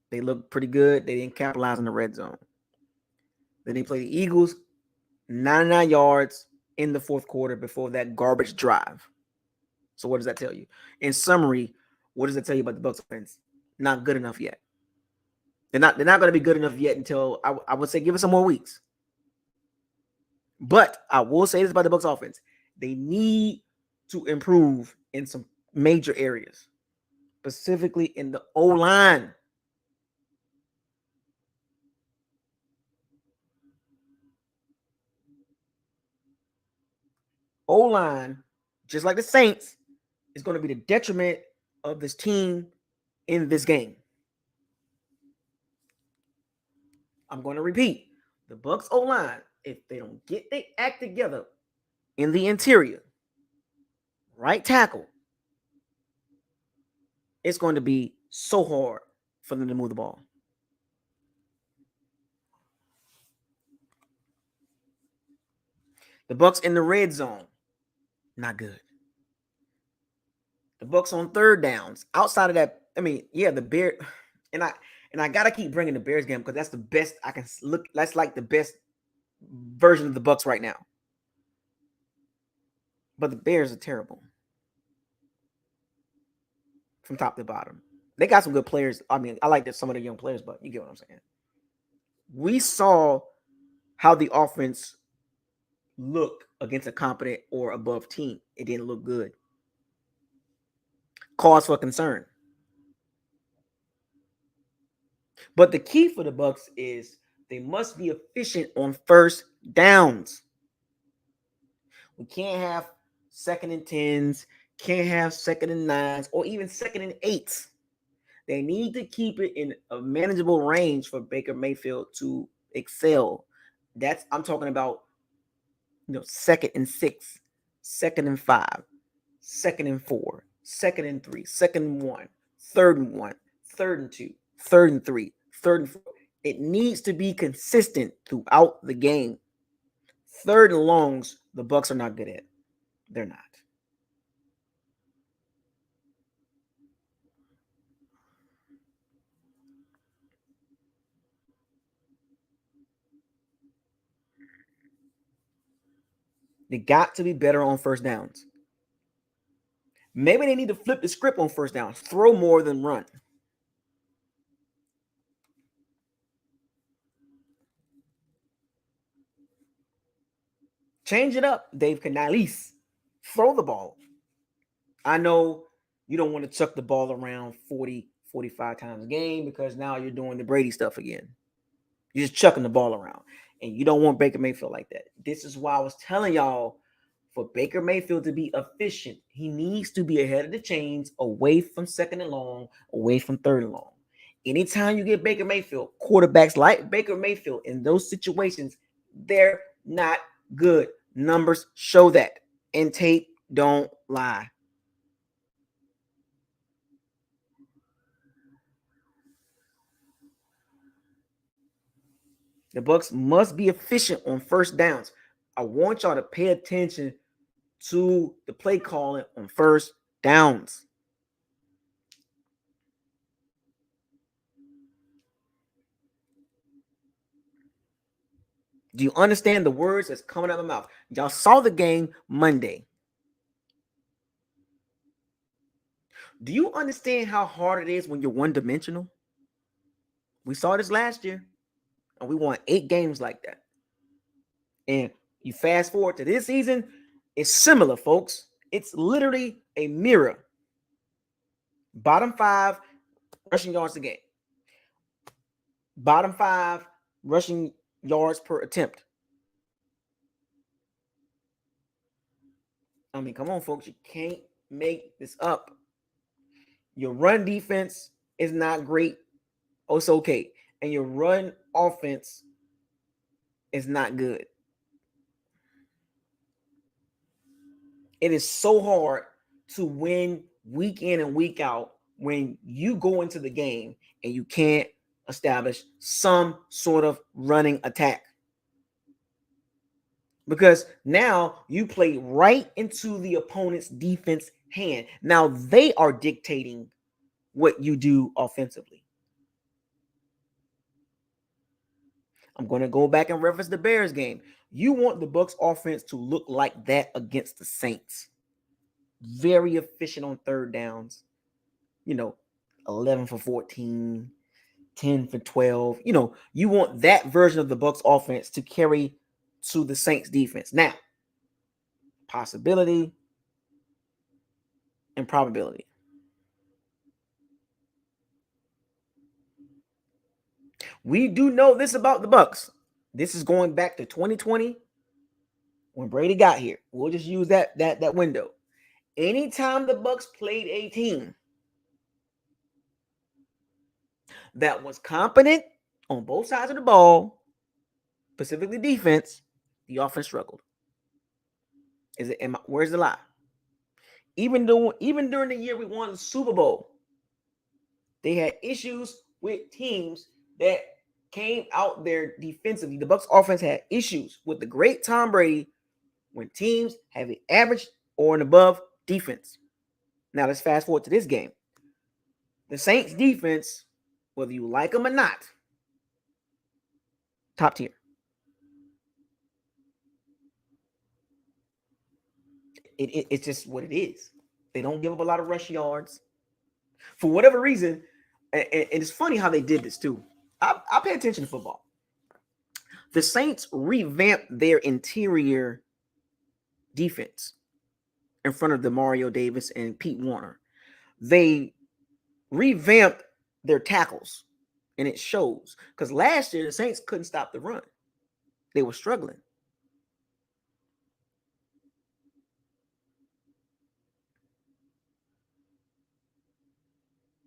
They looked pretty good. They didn't capitalize in the red zone. Then they played the Eagles, 99 yards in the fourth quarter before that garbage drive. So what does that tell you? In summary, what does that tell you about the Bucs offense? Not good enough yet. They're not going to be good enough yet until I would say give it some more weeks. But I will say this about the Bucs offense: they need to improve in some major areas, specifically in the O-line. O-line, just like the Saints, is going to be the detriment of this team in this game. I'm going to repeat. The Bucs O-line, if they don't get their act together in the interior, right tackle, it's going to be so hard for them to move the ball. The Bucs in the red zone, not good. The Bucs on third downs. Outside of that, the Bears, and I gotta keep bringing the Bears game because that's the best I can look. That's like the best version of the Bucs right now. But the Bears are terrible from top to bottom. They got some good players. I like some of the young players, but you get what I'm saying. We saw how the offense look against a competent or above team. It didn't look good. Cause for concern. But the key for the Bucs is they must be efficient on first downs. We can't have 2nd and 10s, can't have 2nd and 9s, or even 2nd and 8s. They need to keep it in a manageable range for Baker Mayfield to excel. I'm talking about 2nd and 6, 2nd and 5, 2nd and 4, 2nd and 3, 2nd and 1, 3rd and 1, 3rd and 2, 3rd and 3, 3rd and 4. It needs to be consistent throughout the game. 3rd and longs, the Bucs are not good at. They're not. They got to be better on first downs. Maybe they need to flip the script on first downs. Throw more than run. Change it up, Dave Canales. Throw the ball. I know you don't want to chuck the ball around 40, 45 times a game because now you're doing the Brady stuff again. You're just chucking the ball around. And you don't want Baker Mayfield like that. This is why I was telling y'all, for Baker Mayfield to be efficient, he needs to be ahead of the chains, away from 2nd and long, away from 3rd and long. Anytime you get Baker Mayfield, quarterbacks like Baker Mayfield in those situations, they're not good. Numbers show that. And tape don't lie. The Bucs must be efficient on first downs. I want y'all to pay attention to the play calling on first downs. Do you understand the words that's coming out of my mouth? Y'all saw the game Monday. Do you understand how hard it is when you're one-dimensional? We saw this last year, and we won 8 games like that. And you fast forward to this season, it's similar, folks. It's literally a mirror. Bottom 5 rushing yards a game. Bottom 5 rushing yards per attempt. I mean, come on, folks. You can't make this up. Your run defense is not great. Oh, it's okay. And your run offense is not good. It is so hard to win week in and week out when you go into the game and you can't establish some sort of running attack. Because now you play right into the opponent's defense hand. Now they are dictating what you do offensively. I'm going to go back and reference the Bears game. You want the Bucs offense to look like that against the Saints. Very efficient on third downs. 11 for 14, 10 for 12. You want that version of the Bucs offense to carry to the Saints defense. Now, possibility and probability. We do know this about the Bucs. This is going back to 2020 when Brady got here. We'll just use that window. Anytime the Bucs played a team that was competent on both sides of the ball, specifically defense, the offense struggled. Where's the lie? Even during the year we won the Super Bowl, they had issues with teams that came out there defensively. The Bucs offense had issues with the great Tom Brady when teams have an average or an above defense. Now let's fast forward to this game. The Saints defense, whether you like them or not, top tier. It's just what it is. They don't give up a lot of rush yards. For whatever reason, and it's funny how they did this too. I pay attention to football. The Saints revamped their interior defense in front of Demario Davis and Pete Warner. They revamped their tackles, and it shows. Because last year, the Saints couldn't stop the run. They were struggling.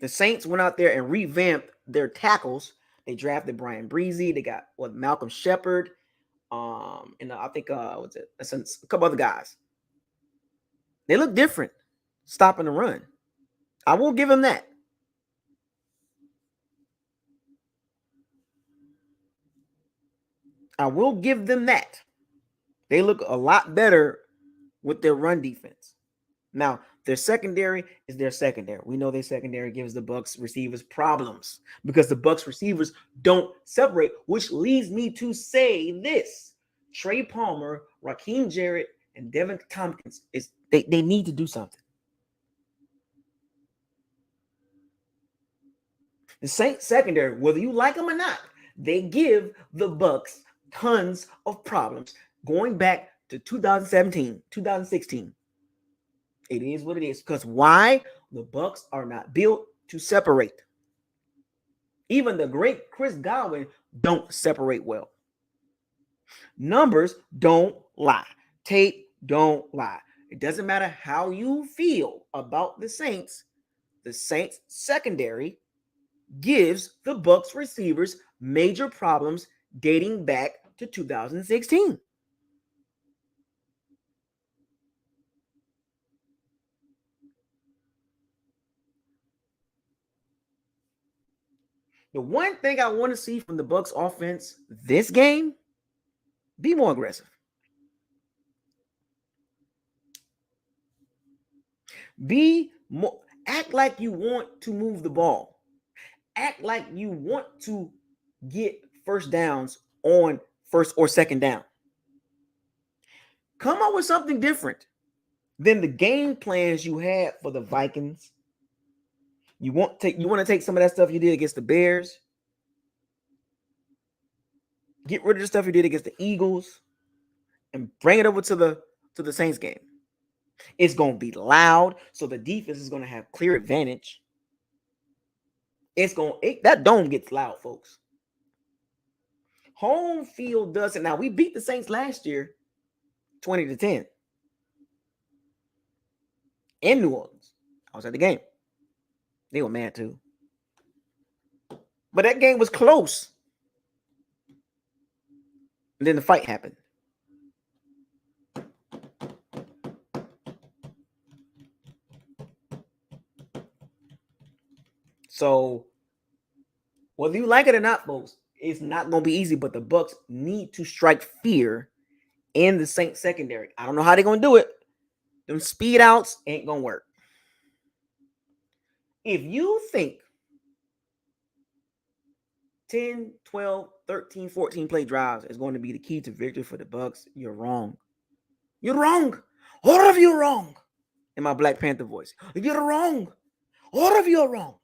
The Saints went out there and revamped their tackles. They drafted Brian Breezy. They got Malcolm Shepard. And I think what's it? A couple other guys. They look different, stopping the run. I will give them that. I will give them that. They look a lot better with their run defense. Now, their secondary is their secondary. We know their secondary gives the Bucs receivers problems because the Bucs receivers don't separate, which leads me to say this. Trey Palmer, Raheem Jarrett, and Devin Tompkins, they need to do something. The Saints secondary, whether you like them or not, they give the Bucs tons of problems going back to 2017, 2016. It is what it is. Because why? The Bucs are not built to separate. Even the great Chris Godwin don't separate well. Numbers don't lie. Tape don't lie. It doesn't matter how you feel about the Saints secondary gives the Bucs receivers major problems dating back to 2016. The one thing I want to see from the Bucs offense this game, be more aggressive. Be more, act like you want to move the ball. Act like you want to get first downs on first or second down. Come up with something different than the game plans you had for the Vikings. You want to take some of that stuff you did against the Bears. Get rid of the stuff you did against the Eagles and bring it over to the Saints game. It's going to be loud, so the defense is going to have clear advantage. That dome gets loud, folks. Home field doesn't. Now, we beat the Saints last year 20-10 in New Orleans. I was at the game. They were mad too. But that game was close. And then the fight happened. So, whether you like it or not, folks, it's not going to be easy, but the Bucs need to strike fear in the Saints secondary. I don't know how they're going to do it. Them speed outs ain't going to work. If you think 10, 12, 13, 14 play drives is going to be the key to victory for the Bucs, you're wrong. You're wrong. All of you are wrong. In my Black Panther voice. You're wrong. All of you are wrong.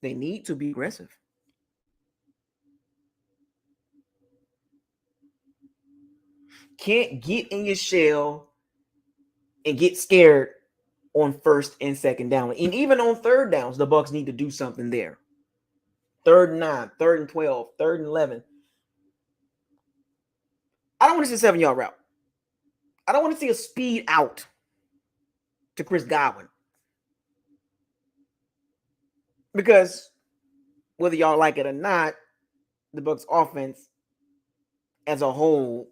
They need to be aggressive. Can't get in your shell and get scared on first and second down. And even on third downs, the Bucs need to do something there. 3rd and 9, 3rd and 12, 3rd and 11. I don't want to see a 7-yard route. I don't want to see a speed out to Chris Godwin. Because whether y'all like it or not, the Bucs offense as a whole,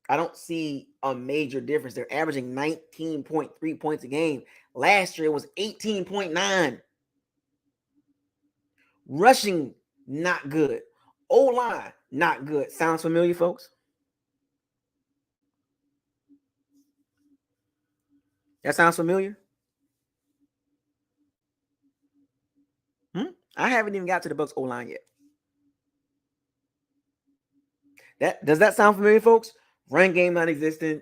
I don't see a major difference. They're averaging 19.3 points a game. Last year it was 18.9. Rushing, not good. O-line, not good. Sounds familiar, folks? That sounds familiar? I haven't even got to the Bucs O-line yet. Does that sound familiar, folks? Run game non-existent.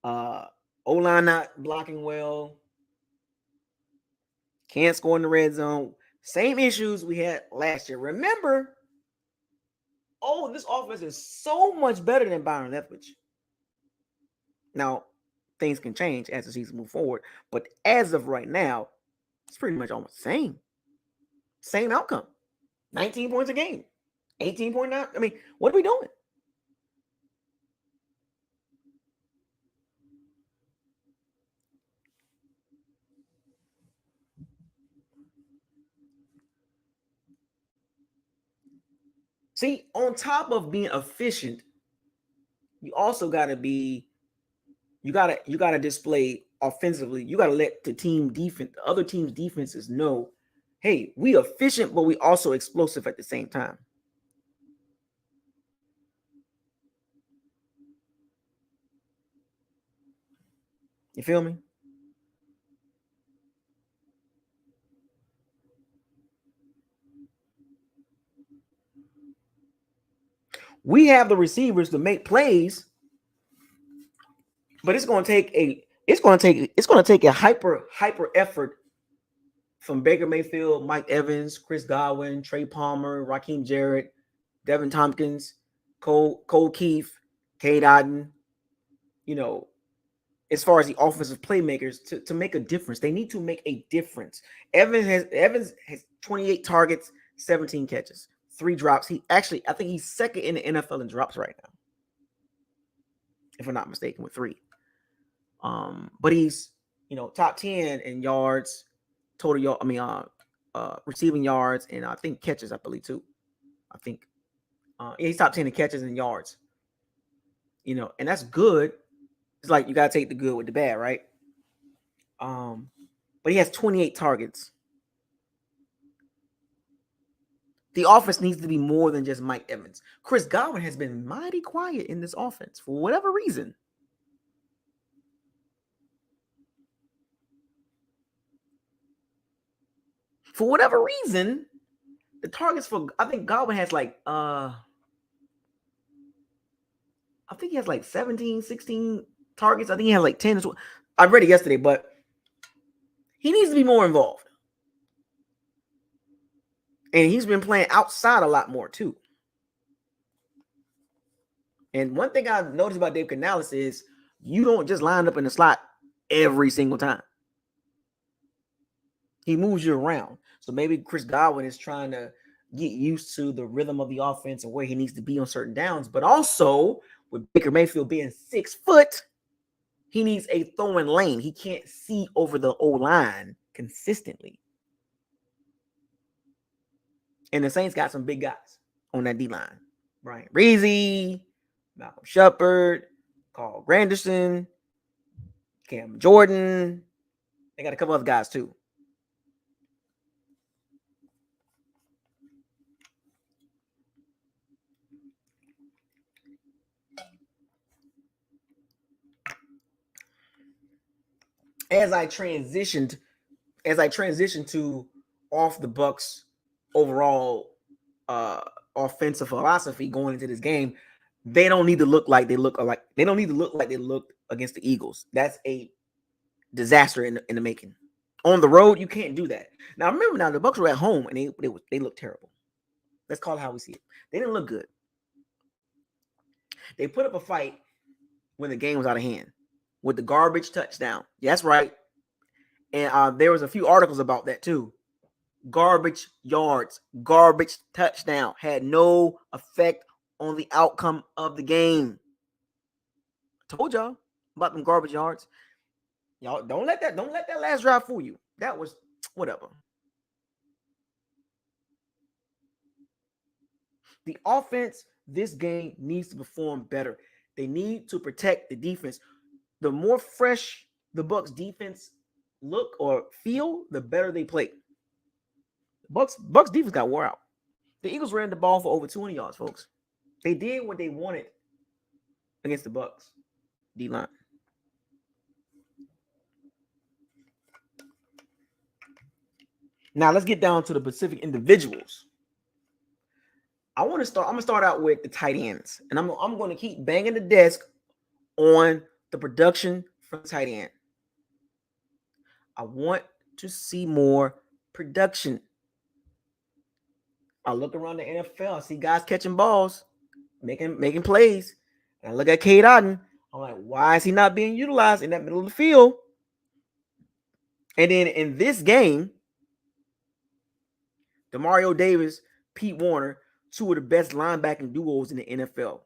O-line not blocking well. Can't score in the red zone. Same issues we had last year. Remember, this offense is so much better than Byron Leftwich. Now, things can change as the season moves forward, but as of right now, it's pretty much almost the same. Same outcome. 19 points a game. 18.9. I mean, what are we doing? See, on top of being efficient, you also got to be, you got to display offensively. You got to let the other team's defenses know, hey, we efficient, but we also explosive at the same time. You feel me? We have the receivers to make plays, but it's going to take a hyper effort from Baker Mayfield, Mike Evans, Chris Godwin, Trey Palmer, Raheem Jarrett, Devin Tompkins, Cole Keith, Cade Otton. As far as the offensive playmakers to make a difference, they need to make a difference. Evans has 28 targets, 17 catches, 3 drops. I think he's second in the NFL in drops right now, if I'm not mistaken, with 3. But he's top 10 in yards, total yard. Receiving yards, and I think catches, I believe too. I think. He's top 10 in catches and yards. And that's good. It's like you gotta take the good with the bad, right? But he has 28 targets. The offense needs to be more than just Mike Evans. Chris Godwin has been mighty quiet in this offense for whatever reason. For whatever reason, the targets for I think Godwin has like I think he has like 17, 16 targets. I think he has like 10 as well. I read it yesterday, but he needs to be more involved. And he's been playing outside a lot more too. And one thing I've noticed about Dave Canales is you don't just line up in the slot every single time. He moves you around. So maybe Chris Godwin is trying to get used to the rhythm of the offense and where he needs to be on certain downs. But also, with Baker Mayfield being 6 foot, he needs a throwing lane. He can't see over the O-line consistently. And the Saints got some big guys on that D-line. Brian Breezy, Malcolm Shepard, Carl Granderson, Cam Jordan. They got a couple other guys too. As I transitioned to off the Bucs overall offensive philosophy going into this game, they don't need to look like they looked against the Eagles. That's a disaster in the making. On the road, you can't do that. Now remember, the Bucs were at home and they looked terrible. Let's call it how we see it. They didn't look good. They put up a fight when the game was out of hand with the garbage touchdown. Yeah, that's right. And there was a few articles about that too. Garbage yards, garbage touchdown had no effect on the outcome of the game. I told y'all about them garbage yards. Y'all don't let that last drive fool you. That was whatever. The offense this game needs to perform better. They need to protect the defense. The more fresh the Bucs defense look or feel, the better they play. Bucs defense got wore out. The Eagles ran the ball for over 200 yards, folks. They did what they wanted against the Bucs D-line. Now let's get down to the specific individuals. I'm gonna start out with the tight ends, and I'm going to keep banging the desk on the production from tight end. I want to see more production. I look around the NFL, I see guys catching balls, making plays, and I look at Cade Otton. I'm like, why is he not being utilized in that middle of the field? And then in this game, Demario Davis, Pete Warner, two of the best linebacking duos in the NFL.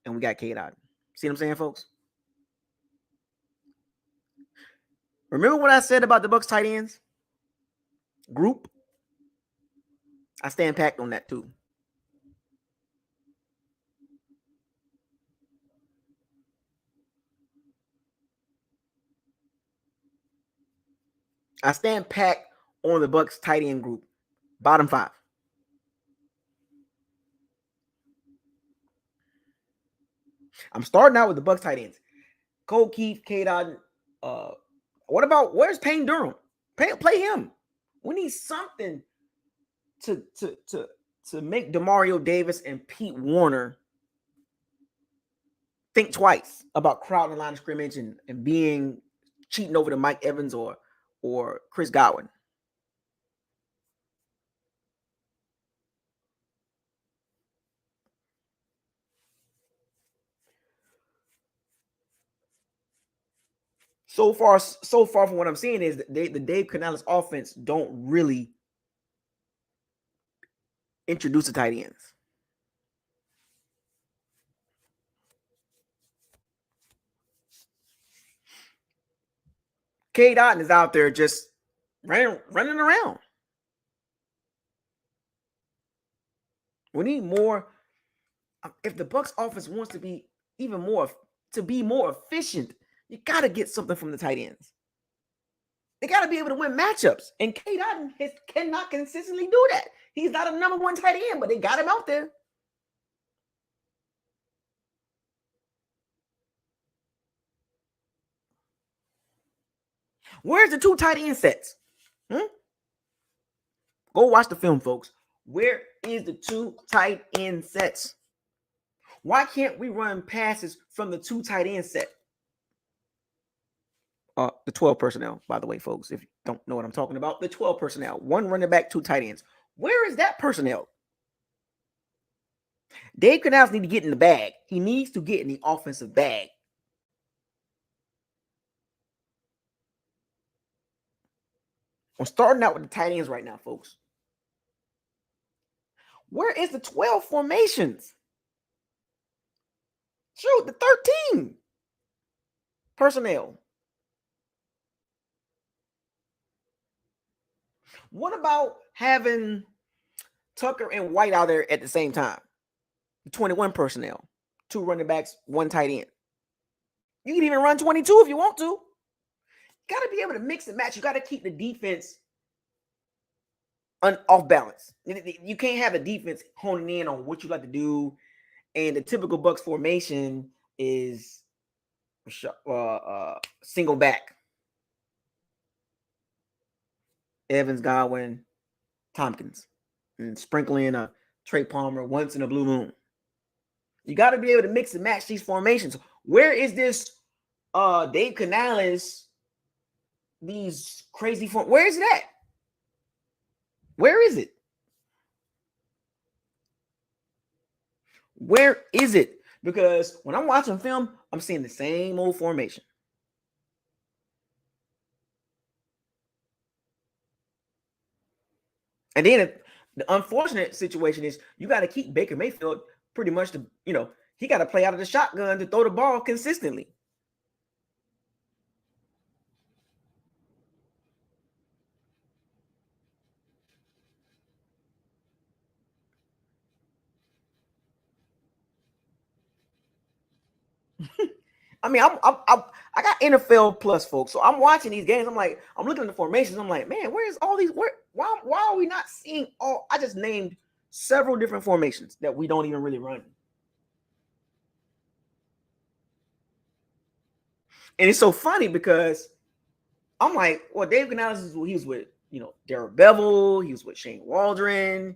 And we got Cade Otton. See what I'm saying, folks? Remember what I said about the Bucs tight ends group? I stand packed on that too. I stand packed on the Bucs tight end group. Bottom 5. I'm starting out with the Bucs tight ends. Cole Keith, Cade Otton. Where's Payne Durham? Play him. We need something to make Demario Davis and Pete Warner think twice about crowding the line of scrimmage and being cheating over to Mike Evans or Chris Godwin. So far from what I'm seeing is that the Dave Canales offense don't really introduce the tight ends. Cade Otton is out there just running around. We need more. If the Bucs offense wants to be even more efficient, you got to get something from the tight ends. They got to be able to win matchups, and K. Dotton cannot consistently do that. He's not a number one tight end, but they got him out there. Where's the 2 tight end sets? Go watch the film, folks. Where is the 2 tight end sets? Why can't we run passes from the 2 tight end set? The 12 personnel, by the way, folks, if you don't know what I'm talking about, the 12 personnel, 1 running back, 2 tight ends. Where is that personnel? Dave Canales needs to get in the bag. He needs to get in the offensive bag. I'm starting out with the tight ends right now, folks. Where is the 12 formations? Shoot, the 13 personnel. What about having Tucker and White out there at the same time? 21 personnel, 2 running backs, 1 tight end. You can even run 22 if you want to. You got to be able to mix and match. You got to keep the defense off balance. You can't have a defense honing in on what you like to do. And the typical Bucs formation is single back. Evans, Godwin, Tompkins, and sprinkling a Trey Palmer once in a blue moon. You got to be able to mix and match these formations. Where is this Dave Canales, these crazy form? Where is it at? Where is it? Where is it? Because when I'm watching film, I'm seeing the same old formation. And then the unfortunate situation is you got to keep Baker Mayfield pretty much to, he got to play out of the shotgun to throw the ball consistently. I mean, I got NFL Plus, folks, so I'm watching these games. I'm looking at the formations. I'm like, man, where's all these? Why are we not seeing all? I just named several different formations that we don't even really run. And it's so funny because I'm like, well, Dave Canales he was with, Darrell Bevel, he was with Shane Waldron,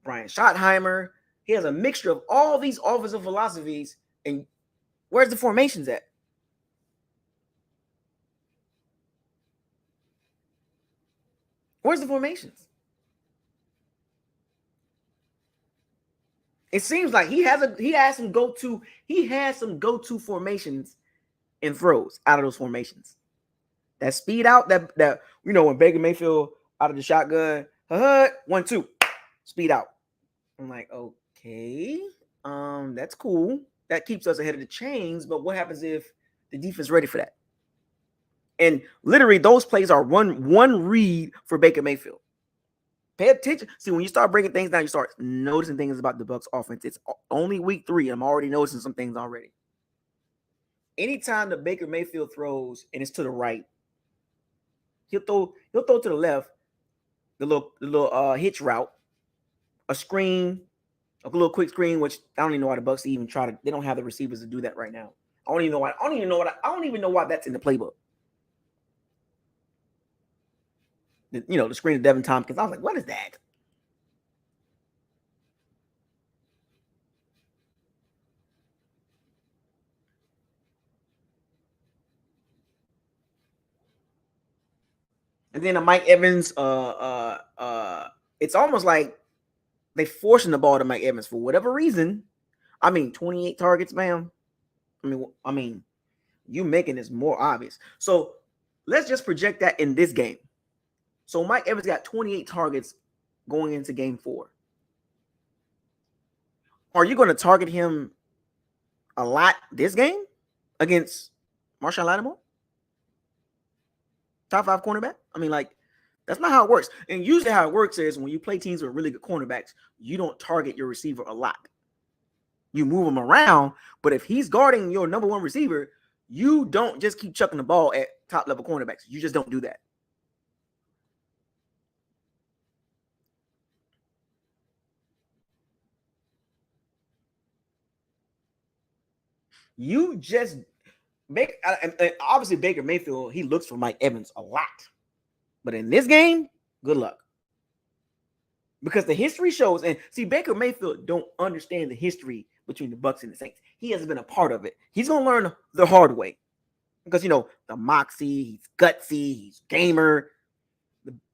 Brian Schottenheimer. He has a mixture of all these offensive philosophies. And where's the formations at? Where's the formations? It seems like he has some go-to formations and throws out of those formations. That speed out, that when Baker Mayfield out of the shotgun, 1-2, speed out. I'm like, okay, that's cool. That keeps us ahead of the chains. But what happens if the defense is ready for that? And literally, those plays are one read for Baker Mayfield. Pay attention. See, when you start breaking things down, you start noticing things about the Bucs offense. It's only week 3. I'm already noticing some things already. Anytime the Baker Mayfield throws and it's to the right, he'll throw to the left, the little hitch route, a screen, a little quick screen, which I don't even know why the Bucs even try to. They don't have the receivers to do that right now. I don't even know why that's in the playbook. The screen of Devin Tompkins. I was like, what is that? And then Mike Evans, it's almost like they forcing the ball to Mike Evans for whatever reason. 28 targets, man. I mean, you making this more obvious. So let's just project that in this game. So Mike Evans got 28 targets going into game 4. Are you going to target him a lot this game against Marshawn Lattimore? Top 5 cornerback? That's not how it works. And usually how it works is when you play teams with really good cornerbacks, you don't target your receiver a lot. You move him around, but if he's guarding your number one receiver, you don't just keep chucking the ball at top level cornerbacks. You just don't do that. You just make obviously Baker Mayfield, he looks for Mike Evans a lot. But in this game, good luck. Because the history shows, and see, Baker Mayfield don't understand the history between the Bucs and the Saints. He hasn't been a part of it. He's going to learn the hard way. Because, the moxie, he's gutsy, he's gamer.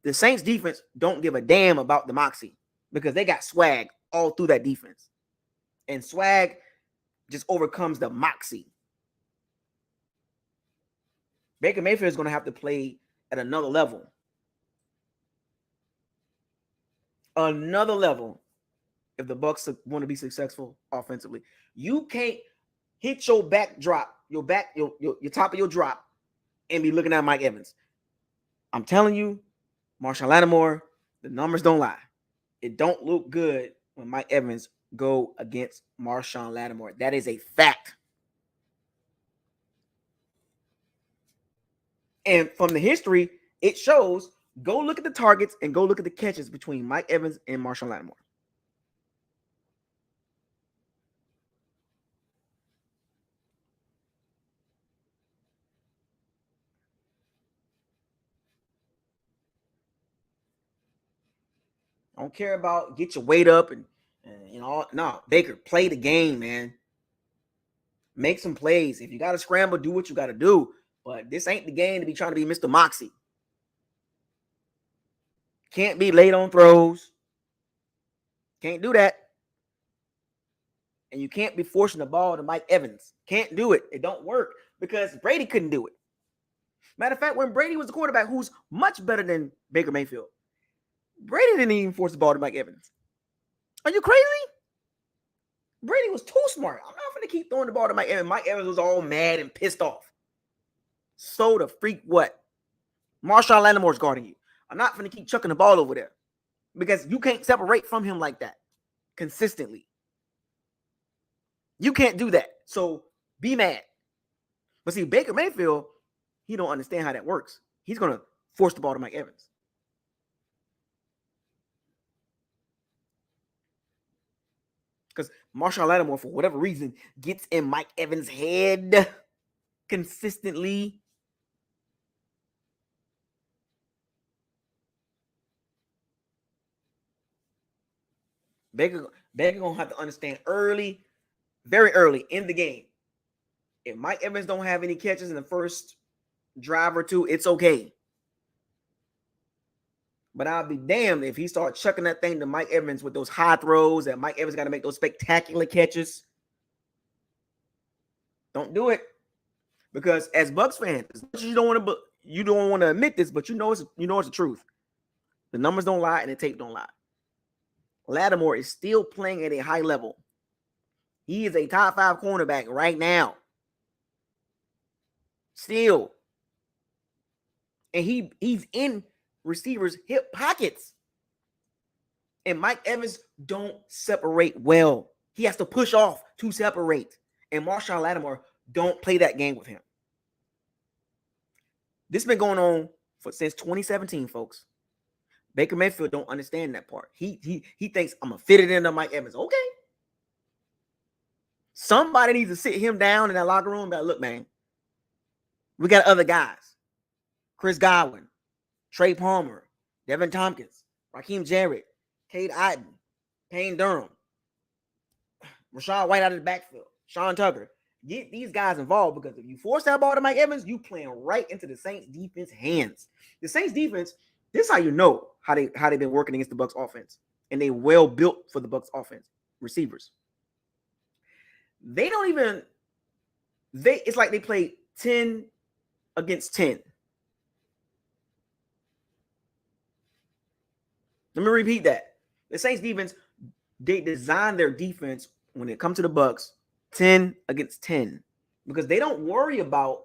The Saints defense don't give a damn about the moxie because they got swag all through that defense. And swag just overcomes the moxie. Baker Mayfield is going to have to play at another level. Another level if the Bucs want to be successful offensively. You can't hit your back drop, your top of your drop, and be looking at Mike Evans. I'm telling you, Marshawn Lattimore, the numbers don't lie. It don't look good when Mike Evans go against Marshawn Lattimore. That is a fact. And from the history, it shows. Go look at the targets and go look at the catches between Mike Evans and Marshawn Lattimore. I don't care about get your weight up and no, Baker, play the game, man. Make some plays. If you got to scramble, do what you got to do. But this ain't the game to be trying to be Mr. Moxie. Can't be late on throws. Can't do that. And you can't be forcing the ball to Mike Evans. Can't do it. It don't work because Brady couldn't do it. Matter of fact, when Brady was the quarterback who's much better than Baker Mayfield, Brady didn't even force the ball to Mike Evans. Are you crazy? Brady was too smart. I'm not going to keep throwing the ball to Mike Evans. Mike Evans was all mad and pissed off. So the freak what? Marshawn Lattimore's guarding you. I'm not going to keep chucking the ball over there because you can't separate from him like that consistently. You can't do that. So be mad. But see, Baker Mayfield, he don't understand how that works. He's going to force the ball to Mike Evans. Because Marshawn Lattimore, for whatever reason, gets in Mike Evans' head consistently. Baker gonna have to understand early, very early in the game. If Mike Evans don't have any catches in the first drive or two, it's okay. But I'll be damned if he starts chucking that thing to Mike Evans with those high throws that Mike Evans got to make those spectacular catches. Don't do it. Because as Bucs fans, as much as you don't want to admit this, but you know it's the truth. The numbers don't lie and the tape don't lie. Lattimore is still playing at a high level. He is a top 5 cornerback right now. Still. And he's in receivers' hip pockets. And Mike Evans don't separate well. He has to push off to separate. And Marshawn Lattimore don't play that game with him. This has been going on since 2017, folks. Baker Mayfield don't understand that part. He thinks I'm gonna fit it into Mike Evans. Okay. Somebody needs to sit him down in that locker room and be like, look, man, we got other guys. Chris Godwin, Trey Palmer, Devin Tompkins, Raheem Jarrett, Cade Otton, Payne Durham, Rachaad White out of the backfield, Sean Tucker. Get these guys involved because if you force that ball to Mike Evans, you playing right into the Saints defense hands. The Saints defense, this is how you know how they've been working against the Bucs offense. And they well built for the Bucs offense. Receivers. It's like they play 10 against 10. Let me repeat that. The Saints defense, they design their defense when it comes to the Bucs 10 against 10 because they don't worry about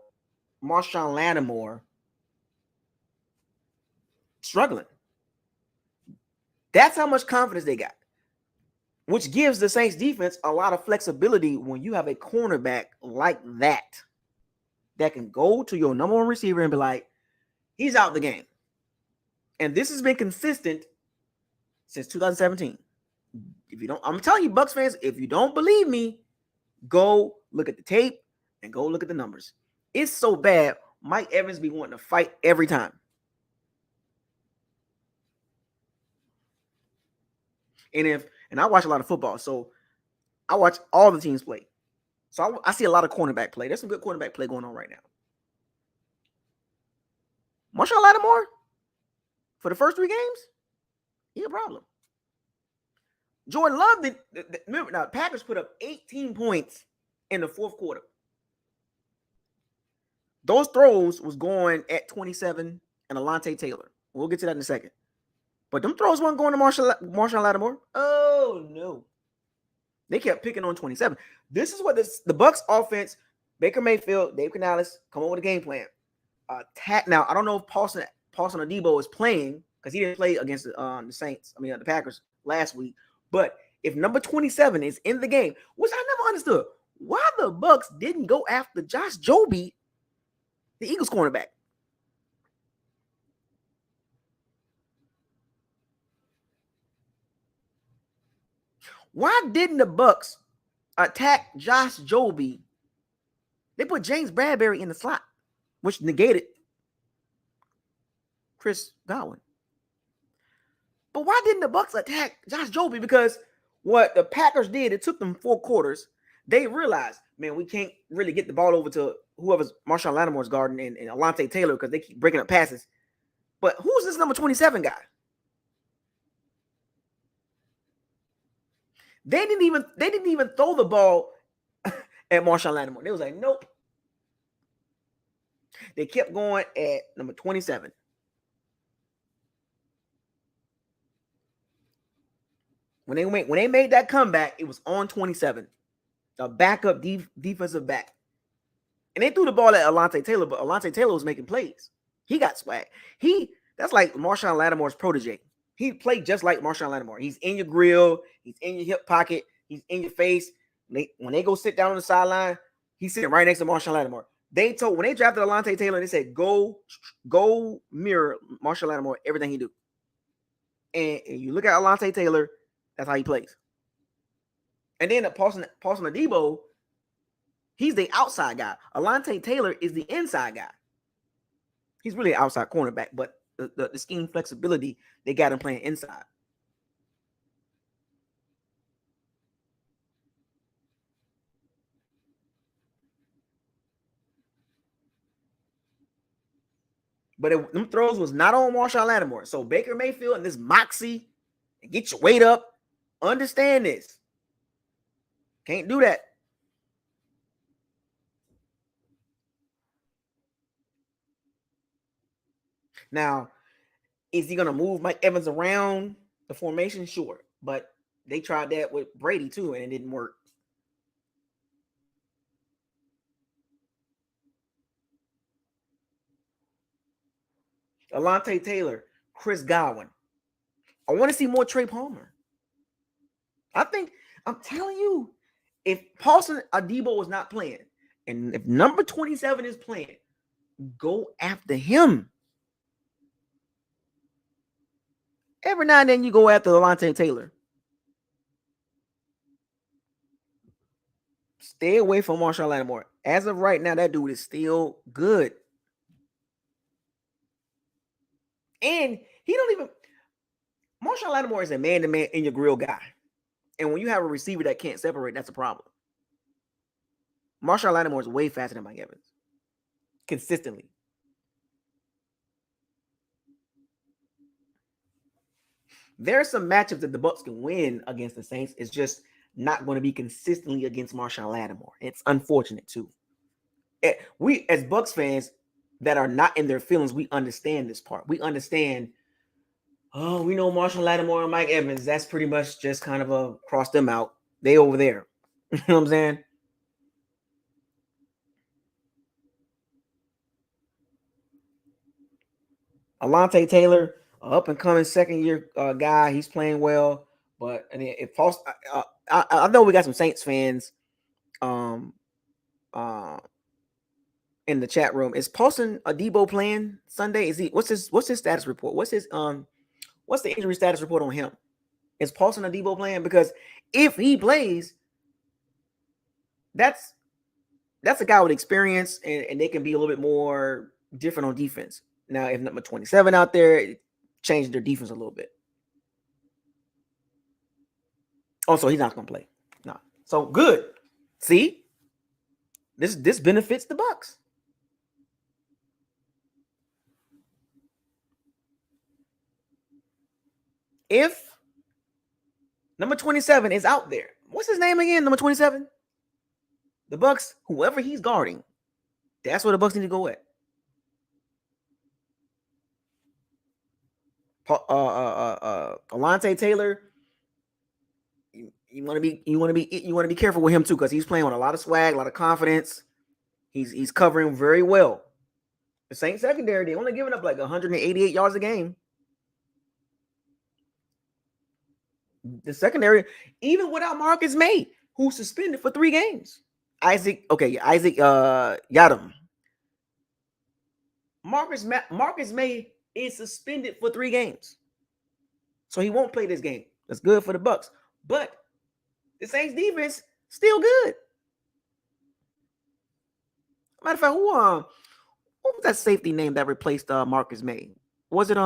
Marshawn Lattimore struggling. That's how much confidence they got, which gives the Saints defense a lot of flexibility when you have a cornerback like that can go to your number one receiver and be like, he's out the game. And this has been consistent since 2017. If you don't, I'm telling you, Bucs fans, if you don't believe me, go look at the tape and go look at the numbers. It's so bad. Mike Evans be wanting to fight every time. And I watch a lot of football, so I watch all the teams play. So I see a lot of cornerback play. There's some good cornerback play going on right now. Marshall Lattimore for the first 3 games, he a problem. Jordan Love, remember now, Packers put up 18 points in the fourth quarter. Those throws was going at 27 and Alontae Taylor. We'll get to that in a second. But them throws weren't going to Marshall Lattimore. Oh, no. They kept picking on 27. This is what the Bucs offense, Baker Mayfield, Dave Canales, come up with a game plan. Now, I don't know if Paulson Adebo is playing because he didn't play against the Packers last week. But if number 27 is in the game, which I never understood, why the Bucs didn't go after Josh Jobe, the Eagles cornerback. Why didn't the Bucs attack Josh Jobe? They put James Bradbury in the slot, which negated Chris Godwin. But why didn't the Bucs attack Josh Jobe? Because what the Packers did, it took them 4 quarters. They realized, man, we can't really get the ball over to whoever's Marshall Lattimore's guarding and Alontae Taylor because they keep breaking up passes. But who's this number 27 guy? They didn't even throw the ball at Marshall Lattimore. They was like, nope. They kept going at number 27. When they made that comeback, it was on 27. The backup defensive back. And they threw the ball at Alontae Taylor, but Alontae Taylor was making plays. He got swag. That's like Marshawn Lattimore's protege. He played just like Marshawn Lattimore. He's in your grill. He's in your hip pocket. He's in your face. When they go sit down on the sideline, he's sitting right next to Marshawn Lattimore. When they drafted Alontae Taylor, they said, go mirror Marshawn Lattimore, everything he do. And you look at Alontae Taylor, that's how he plays. And then Paulson Adebo, he's the outside guy. Alontae Taylor is the inside guy. He's really an outside cornerback, but the scheme flexibility, they got him playing inside. But them throws was not on Marshawn Lattimore. So Baker Mayfield and this moxie, and get your weight up. Understand this. Can't do that. Now, is he going to move Mike Evans around the formation? Sure. But they tried that with Brady too, and it didn't work. Alontae Taylor, Chris Godwin. I want to see more Trey Palmer. I'm telling you, if Paulson Adebo is not playing, and if number 27 is playing, go after him. Every now and then you go after Alontae Taylor. Stay away from Marshawn Lattimore. As of right now, that dude is still good. And he don't even... Marshawn Lattimore is a man-to-man in your grill guy. And when you have a receiver that can't separate, that's a problem. Marshawn Lattimore is way faster than Mike Evans. Consistently. There are some matchups that the Bucs can win against the Saints. It's just not going to be consistently against Marshawn Lattimore. It's unfortunate, too. We, as Bucs fans that are not in their feelings, we understand this part. We understand, we know Marshawn Lattimore and Mike Evans. That's pretty much just kind of a cross them out. They over there. You know what I'm saying? Alontae Taylor, up and coming second year guy. He's playing well, but and if Paulson, I know we got some Saints fans, um, uh, in the chat room. Is Paulson Adebo playing Sunday? Is he? What's his status report? What's the injury status report on him? Is Paulson Adebo playing? Because if he plays, that's a guy with experience, and they can be a little bit more different on defense. Now, if number 27 out there, it changed their defense a little bit. Also, he's not going to play. No. So good. See, this benefits the Bucs. If number 27 is out there, what's his name again? Number 27. The Bucs, whoever he's guarding, that's where the Bucs need to go at. Alontae Taylor, you want to be careful with him too, because he's playing with a lot of swag, a lot of confidence. He's covering very well. The Saints secondary, they only giving up like 188 yards a game. The secondary, even without Marcus May, who's suspended for 3 games. Isaac Yadam. Marcus May is suspended for 3 games. So he won't play this game. That's good for the Bucs. But the Saints defense still good. Matter of fact, what was that safety name that replaced Marcus May? Was it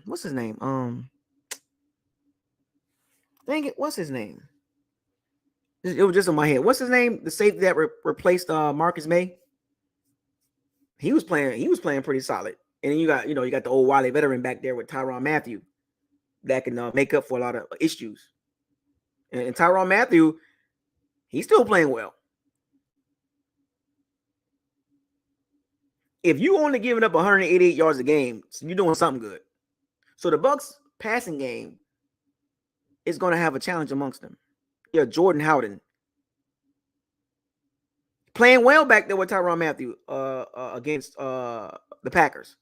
what's his name? Dang it, what's his name? It was just in my head. What's his name? The safety that replaced Marcus May. He was playing pretty solid. And then you got the old wily veteran back there with Tyrann Mathieu that can make up for a lot of issues. And Tyrann Mathieu, he's still playing well. If you only giving up 188 yards a game, you're doing something good. So the Bucs passing game is going to have a challenge amongst them. Yeah, Jordan Howden playing well back there with Tyrann Mathieu against the Packers.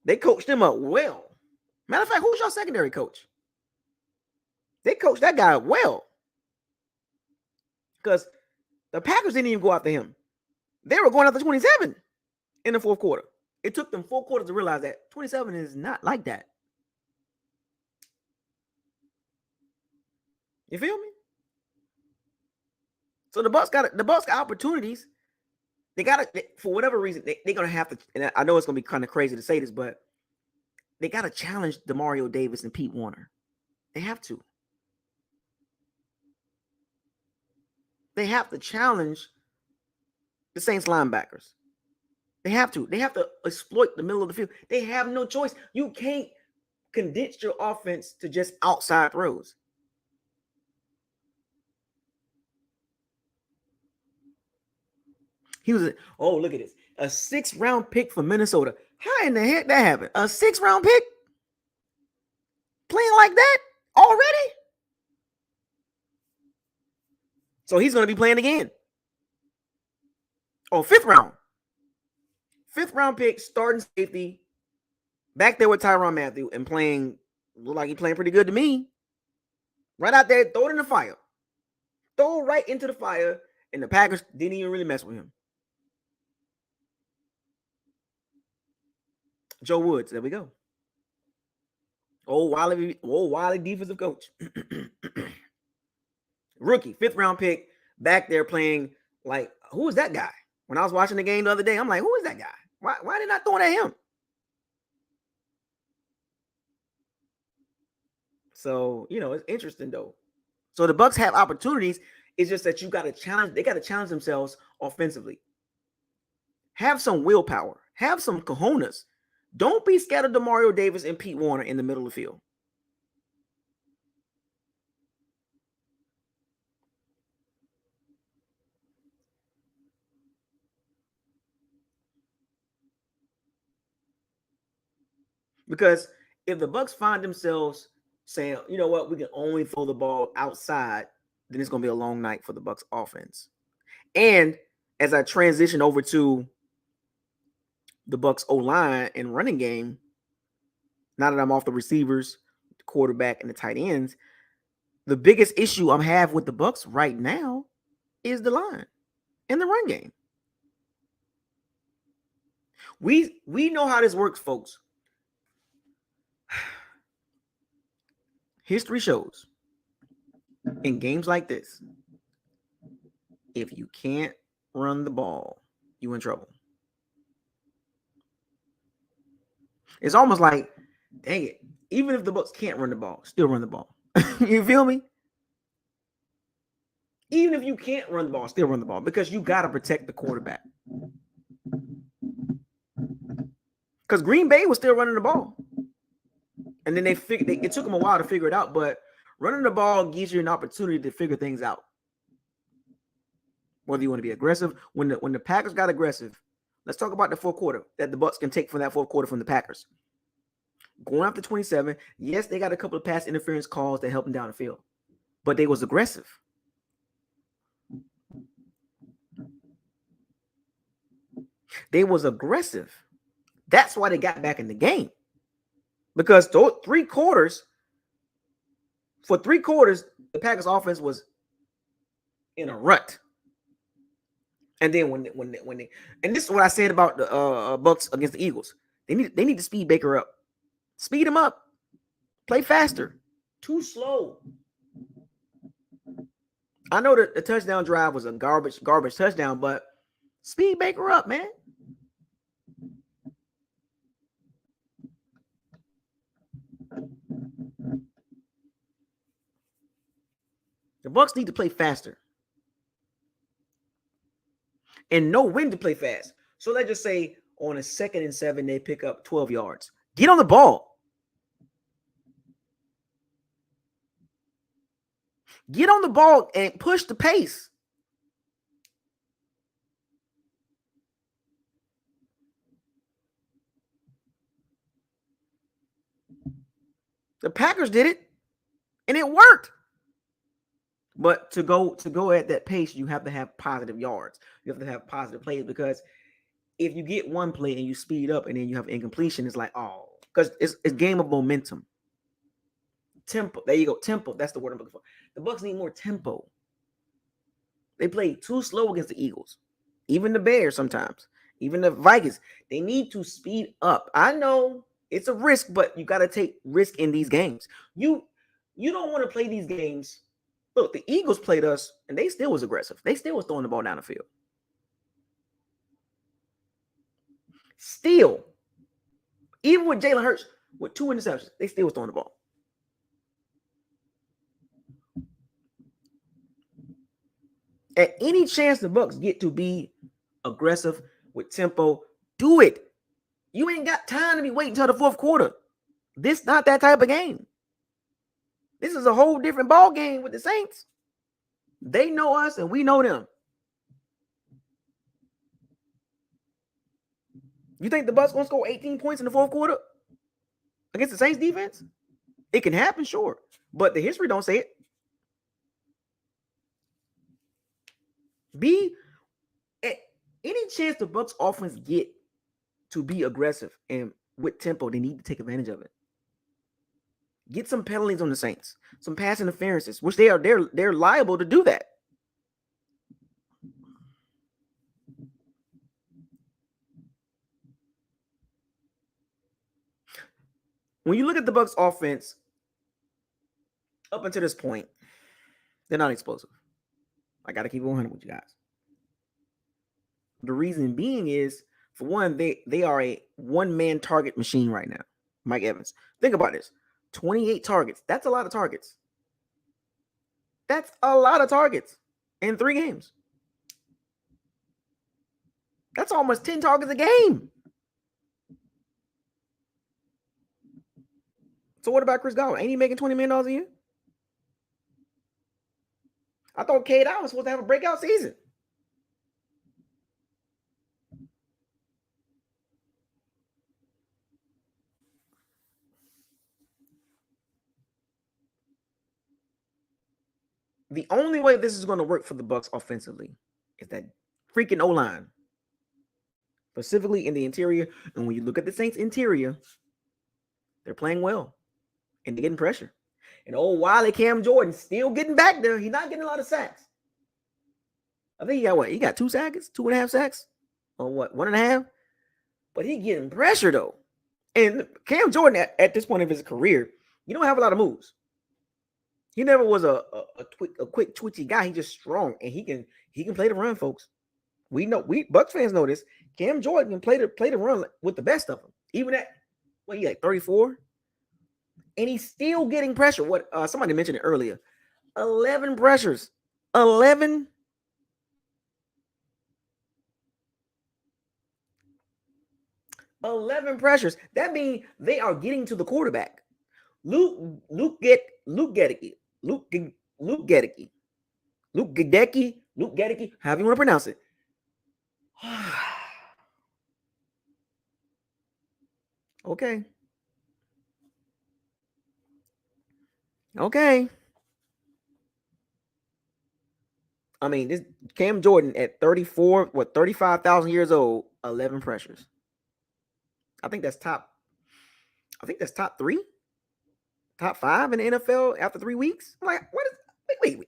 They coached him up well. Matter of fact, who's your secondary coach? They coached that guy well. Because the Packers didn't even go after him. They were going after 27 in the fourth quarter. It took them 4 quarters to realize that 27 is not like that. You feel me? So the Bucs got opportunities. For whatever reason, they're gonna have to. And I know it's gonna be kind of crazy to say this, but they got to challenge Demario Davis and Pete Warner. They have to. They have to challenge the Saints linebackers. They have to. They have to exploit the middle of the field. They have no choice. You can't condense your offense to just outside throws. He was look at this. A 6th-round pick for Minnesota. How in the heck that happened? A 6th-round pick? Playing like that already? So he's going to be playing again. Oh, 5th round. 5th round pick, starting safety. Back there with Tyrann Mathieu and look like he's playing pretty good to me. Right out there, throw it in the fire. Throw it right into the fire, and the Packers didn't even really mess with him. Joe Woods, there we go. Old Wiley defensive coach. Rookie, 5th-round pick, back there playing like, who is that guy? When I was watching the game the other day, I'm like, who is that guy? Why are they not throwing at him? So, it's interesting though. So the Bucs have opportunities. It's just that they got to challenge themselves offensively. Have some willpower. Have some cojones. Don't be scared of Demario Davis and Pete Warner in the middle of the field. Because if the Bucs find themselves saying, you know what, we can only throw the ball outside, then it's going to be a long night for the Bucs offense. And as I transition over to the Bucs O-line and running game, Now that I'm off the receivers, the quarterback, and the tight ends, the biggest issue I'm have with the Bucs right now is the line and the run game. We know how this works, folks. History shows in games like this, if you can't run the ball, you in trouble. It's almost like, dang it, even if the Bucs can't run the ball, still run the ball. You feel me? Even if you can't run the ball, still run the ball, because you got to protect the quarterback. Because Green Bay was still running the ball. And then it took them a while to figure it out, but running the ball gives you an opportunity to figure things out. Whether you want to be aggressive. When the Packers got aggressive, let's talk about the fourth quarter that the Bucs can take from that fourth quarter from the Packers. Going after 27, yes, they got a couple of pass interference calls that helped them down the field, but they was aggressive. They was aggressive. That's why they got back in the game. Because for 3 quarters, the Packers offense was in a rut. And then when they and this is what I said about the Bucs against the Eagles. They need to speed Baker up. Speed him up. Play faster. Too slow. I know that the touchdown drive was a garbage touchdown, but speed Baker up, man. The Bucs need to play faster. And know when to play fast. So let's just say on a 2nd and 7, they pick up 12 yards. Get on the ball. Get on the ball and push the pace. The Packers did it, and it worked. But to go at that pace, you have to have positive yards. You have to have positive plays, because if you get one play and you speed up and then you have incompletion, it's like, oh, because it's a game of momentum. Tempo. There you go. Tempo. That's the word I'm looking for. The Bucs need more tempo. They play too slow against the Eagles. Even the Bears sometimes. Even the Vikings. They need to speed up. I know it's a risk, but you got to take risk in these games. You don't want to play these games. Look, the Eagles played us, and they still was aggressive. They still was throwing the ball down the field. Still. Even with Jalen Hurts, with 2 interceptions, they still was throwing the ball. At any chance the Bucs get to be aggressive with tempo, do it. You ain't got time to be waiting until the fourth quarter. This not that type of game. This is a whole different ball game with the Saints. They know us and we know them. You think the Bucs gonna score 18 points in the fourth quarter against the Saints defense? It can happen, sure, but the history don't say it. At any chance the Bucs offense get to be aggressive and with tempo, they need to take advantage of it. Get some penalties on the Saints, some pass interferences, which they're liable to do that. When you look at the Bucs offense, up until this point, they're not explosive. I got to keep 100 with you guys. The reason being is, for one, they are a one-man target machine right now. Mike Evans. Think about this. 28 targets. That's a lot of targets. That's a lot of targets in 3 games. That's almost 10 targets a game. So what about Chris Godwin? Ain't he making $20 million a year? I thought Cade Allen was supposed to have a breakout season. The only way this is going to work for the Bucs offensively is that freaking O-line, specifically in the interior. And when you look at the Saints interior, They're playing well, and they're getting pressure. And old Wiley Cam Jordan still getting back there. He's not getting a lot of sacks. I think he got what? He got 2 sacks, 2.5 sacks, or what? 1.5. But he getting pressure though. And Cam Jordan at this point of his career, you don't have a lot of moves. He never was a quick twitchy guy. He's just strong, and he can play the run, folks. We Bucs fans know this. Cam Jordan can play the run with the best of them. Even at he like 34, and he's still getting pressure. What somebody mentioned it earlier. 11 pressures. 11 pressures. That means they are getting to the quarterback. Luke Gedecki, however you want to pronounce it. Okay. I mean, this Cam Jordan at 34, 35,000 years old, 11 pressures. I think that's top 3, top 5 in the NFL after 3 weeks. I'm like, wait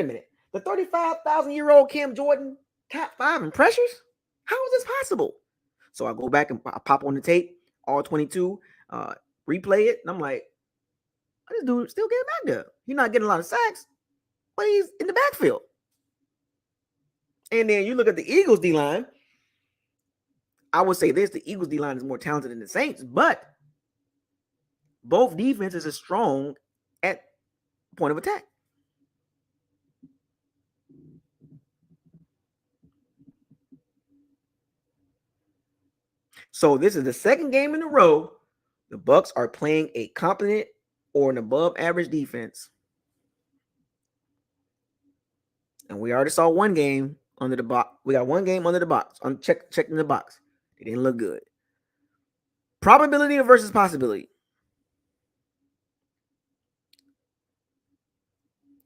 a minute. The 35,000-year-old Cam Jordan, top 5 in pressures? How is this possible? So I go back and I pop on the tape, all 22, replay it, and I'm like, this dude still getting back there. He's not getting a lot of sacks, but he's in the backfield. And then you look at the Eagles D-line. I would say this, the Eagles D-line is more talented than the Saints, but both defenses are strong at point of attack. So this is the second game in a row the Bucs are playing a competent or an above average defense. And we already saw one game under the box. We got one game under the box. Checking the box. It didn't look good. Probability versus possibility.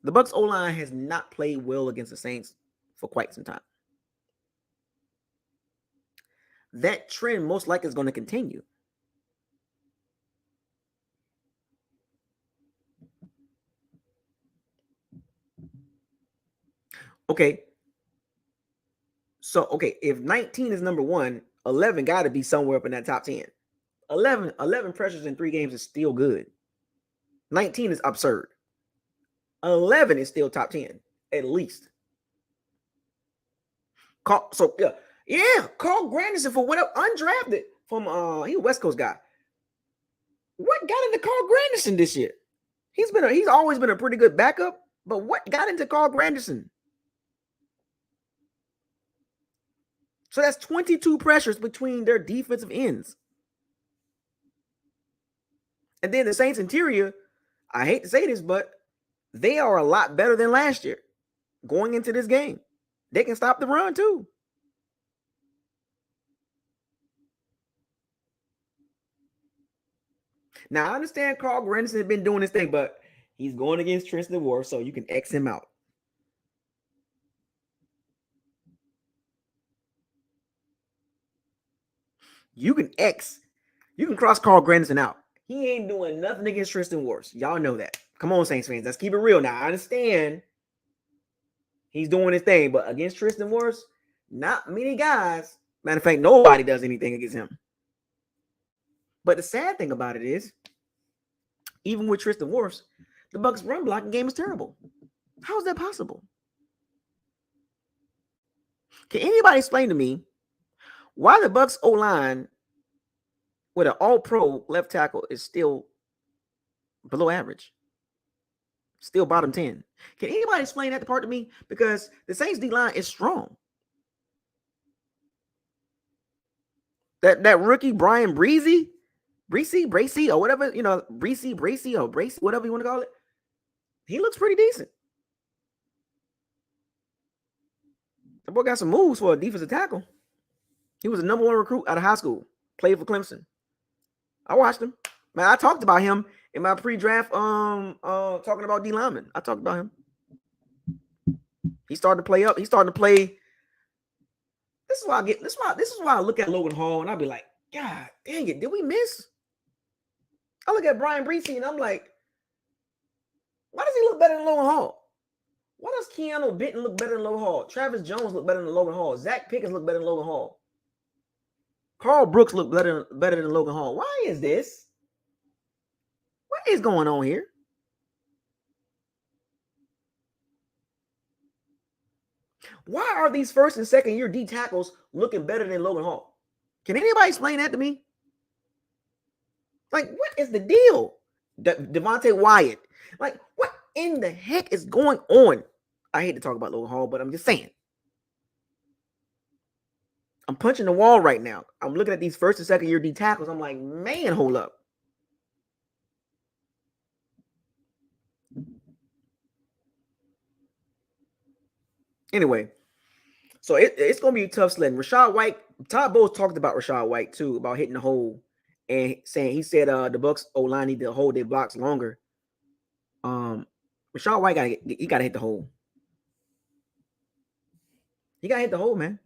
The Bucs O-line has not played well against the Saints for quite some time. That trend most likely is going to continue. Okay. So, if 19 is number 1, 11 got to be somewhere up in that top 10. 11 pressures in 3 games is still good. 19 is absurd. 11 is still top 10, at least. Carl Granderson for whatever, undrafted from he a West Coast guy. What got into Carl Granderson this year? He's always been a pretty good backup, but what got into Carl Granderson? So that's 22 pressures between their defensive ends. And then the Saints interior, I hate to say this, but they are a lot better than last year going into this game. They can stop the run too. Now, I understand Carl Granderson has been doing this thing, but he's going against Tristan Wirfs, so you can X him out. You can cross Carl Granderson out. He ain't doing nothing against Tristan Wirfs. Y'all know that. Come on, Saints fans. Let's keep it real now. I understand he's doing his thing, but against Tristan Wirfs, not many guys. Matter of fact, nobody does anything against him. But the sad thing about it is, even with Tristan Wirfs, the Bucs' run blocking game is terrible. How is that possible? Can anybody explain to me why the Bucs O-line with an all-pro left tackle is still below average? Still bottom 10. Can anybody explain that part to me? Because the Saints D-line is strong. That rookie Brian Bracy, or whatever, Bracy, whatever you want to call it, he looks pretty decent. The boy got some moves for a defensive tackle. He was the number 1 recruit out of high school. Played for Clemson. I watched him. Man, I talked about him in my pre-draft. Talking about D lineman. I talked about him. He started to play up. He's starting to play. This is why I look at Logan Hall and I'll be like, God dang it, did we miss? I look at Brian Breesy and I'm like, why does he look better than Logan Hall? Why does Keanu Benton look better than Logan Hall? Travis Jones look better than Logan Hall. Zach Pickens look better than Logan Hall. Carl Brooks look better than Logan Hall. Why is this? What is going on here? Why are these first and second year D tackles looking better than Logan Hall? Can anybody explain that to me? Like, what is the deal? Devontae Wyatt. Like, what in the heck is going on? I hate to talk about Logan Hall, but I'm just saying. I'm punching the wall right now. I'm looking at these first and second year D tackles. I'm like, man, hold up. Anyway, so it's going to be a tough sledding. Rachaad White, Todd Bowles talked about Rachaad White too, about hitting the hole and saying he said the Bucs O-line need to hold their blocks longer. Rachaad White got to hit the hole. He got to hit the hole, man.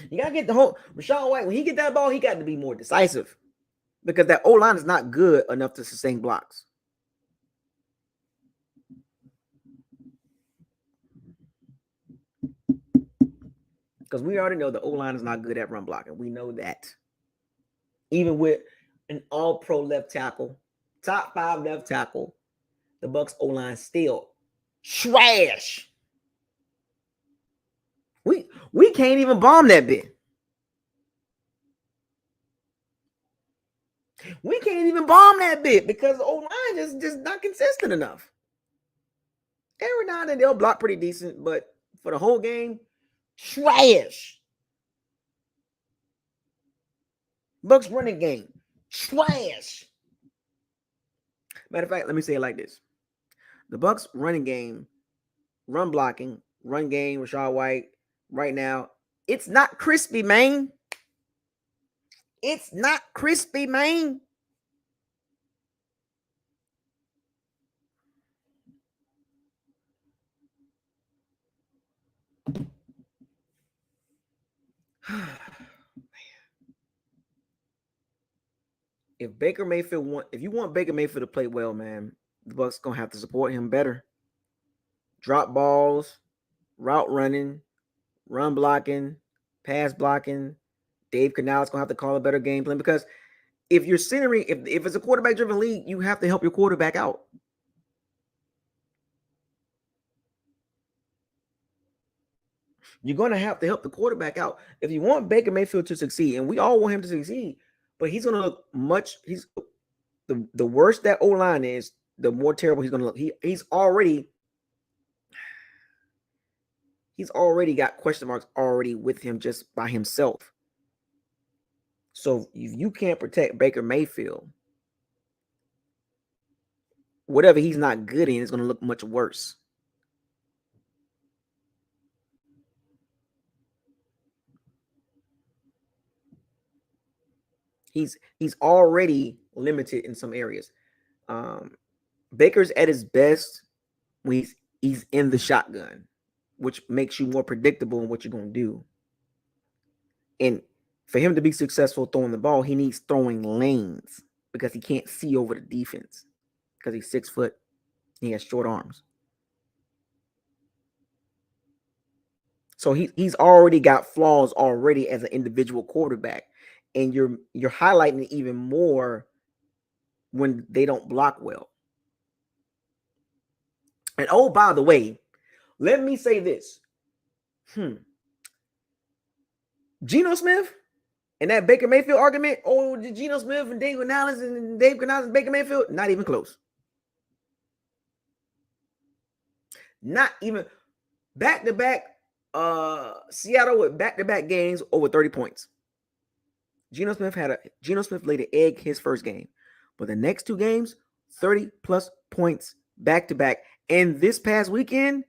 You got to get the hole. Rachaad White, when he get that ball, he got to be more decisive because that O-line is not good enough to sustain blocks. Because we already know the O-line is not good at run blocking. We know that. Even with an all-pro left tackle, top 5 left tackle, the Bucs O-line still trash. We can't even bomb that bit. We can't even bomb that bit because the O-line is just not consistent enough. Every now and then they'll block pretty decent, but for the whole game, trash. Bucs running game, trash. Matter of fact, let me say it like this. The Bucs running game, run blocking, run game, Rachaad White, right now, it's not crispy, man. It's not crispy, man. If you want Baker Mayfield to play well, man, the Bucs gonna have to support him better. Drop balls, route running, run blocking, pass blocking. Dave Canal's gonna have to call a better game plan because if you're centering, if it's a quarterback-driven league, you have to help your quarterback out. You're gonna have to help the quarterback out if you want Baker Mayfield to succeed, and we all want him to succeed. But he's gonna look he's the worse that O-line is, the more terrible he's gonna look. He's already got question marks already with him just by himself. So if you can't protect Baker Mayfield, whatever he's not good in is going to look much worse. He's already limited in some areas. Baker's at his best when he's in the shotgun, which makes you more predictable in what you're going to do. And for him to be successful throwing the ball, he needs throwing lanes because he can't see over the defense because he's 6 foot. He has short arms. So he's already got flaws already as an individual quarterback. And you're highlighting it even more when they don't block well. And oh, by the way, let me say this. Geno Smith and that Baker Mayfield argument, Geno Smith and Dave Canales and Baker Mayfield, not even close. Not even back-to-back Seattle with back-to-back games over 30 points. Geno Smith laid an egg his first game. But the next 2 games, 30-plus points back-to-back. And this past weekend,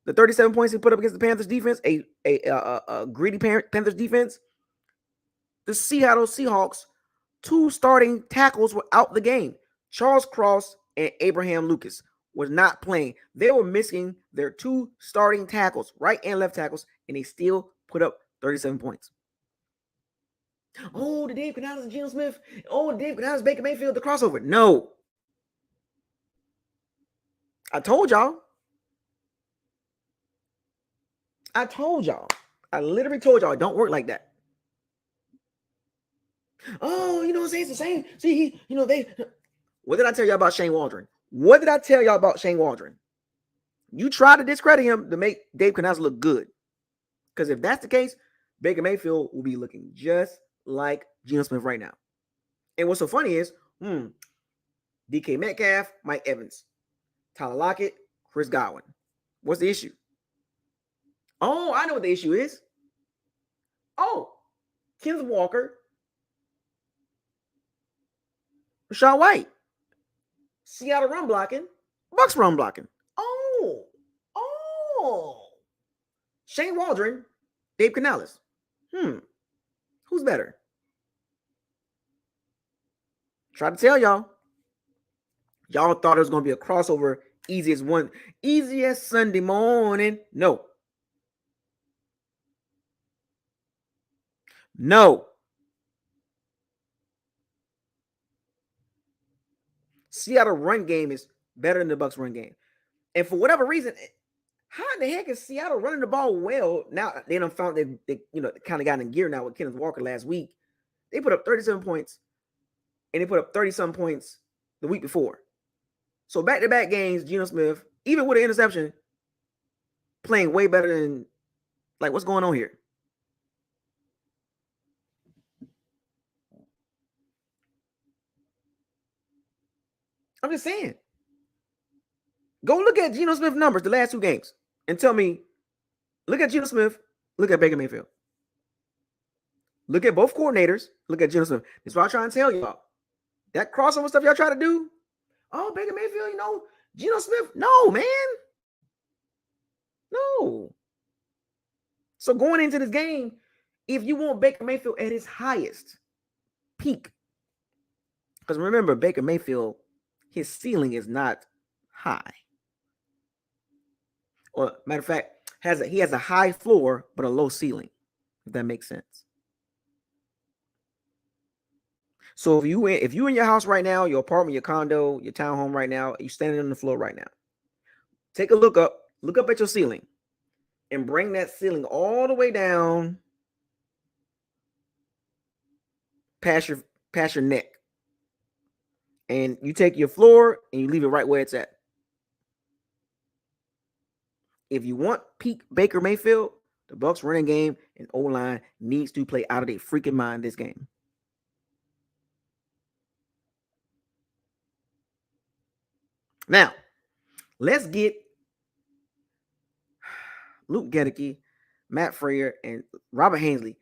the 37 points he put up against the Panthers defense, a greedy Panthers defense, the Seattle Seahawks, 2 starting tackles were out the game. Charles Cross and Abraham Lucas was not playing. They were missing their 2 starting tackles, right and left tackles, and they still put up 37 points. Oh, the Dave Canales and Geno Smith. Oh, the Dave Canales, Baker Mayfield, the crossover. No. I told y'all. I told y'all. I literally told y'all it don't work like that. Oh, you know what I'm saying? It's the same. See, they. What did I tell y'all about Shane Waldron? What did I tell y'all about Shane Waldron? You try to discredit him to make Dave Canales look good. Because if that's the case, Baker Mayfield will be looking just like Geno Smith right now. And what's so funny is, DK Metcalf, Mike Evans, Tyler Lockett, Chris Godwin. What's the issue? Oh, I know what the issue is. Oh, Kenneth Walker, Rashawn White, Seattle run blocking, Bucs run blocking. Oh, Shane Waldron, Dave Canales. Who's better? Try to tell y'all. Y'all thought it was going to be a crossover easy as Sunday morning. No. Seattle run game is better than the Bucs run game. And for whatever reason, how in the heck is Seattle running the ball well? Now they done found they kind of got in gear now with Kenneth Walker last week. They put up 37 points, and they put up 30-some points the week before. So back-to-back games, Geno Smith, even with an interception, playing way better than, like, what's going on here? I'm just saying. Go look at Geno Smith's numbers the last two games and tell me, look at Geno Smith, look at Baker Mayfield. Look at both coordinators, look at Geno Smith. That's what I'm trying to tell y'all. That crossover stuff y'all try to do, oh, Baker Mayfield, Geno Smith, no, man. No. So going into this game, if you want Baker Mayfield at his highest peak, because remember, Baker Mayfield, his ceiling is not high. Or matter of fact, he has a high floor but a low ceiling, if that makes sense. So if you in your house right now, your apartment, your condo, your townhome right now, you're standing on the floor right now, take a look up at your ceiling and bring that ceiling all the way down past your neck. And you take your floor and you leave it right where it's at. If you want peak Baker Mayfield, the Bucs running game and O-line needs to play out of their freaking mind this game. Now, let's get Luke Gedeke, Matt Freyer, and Robert Hainsley.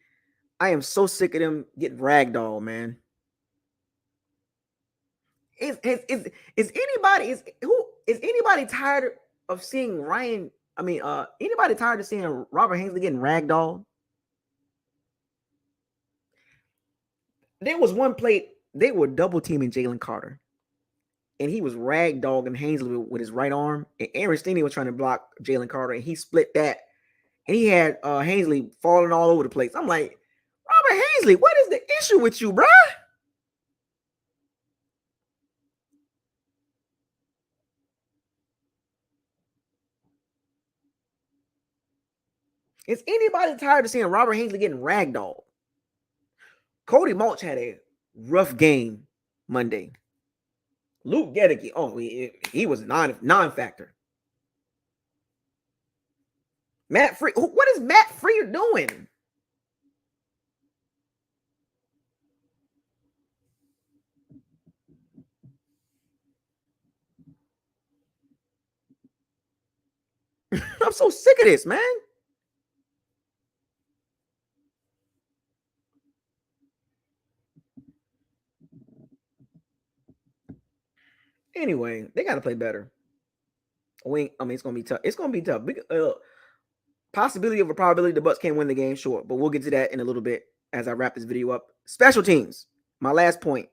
I am so sick of them getting ragdoll, man. Is anybody tired of seeing Ryan? I mean, anybody tired of seeing Robert Hainsley getting ragdoll? There was one play, they were double teaming Jalen Carter, and he was ragdogging Hainsley with his right arm, and Aaron Stinnie was trying to block Jalen Carter, and he split that, and he had Hainsley falling all over the place. I'm like, Robert Hainsley, what is the issue with you, bruh? Is anybody tired of seeing Robert Hainsley getting ragdolled? Cody Mulch had a rough game Monday. Luke Gedeke, he was non-factor. Matt Freer, what is Matt Freer doing? I'm so sick of this, man. Anyway, they got to play better. It's going to be tough. It's going to be tough. Possibility of a probability the Bucs can't win the game, sure. But we'll get to that in a little bit as I wrap this video up. Special teams. My last point.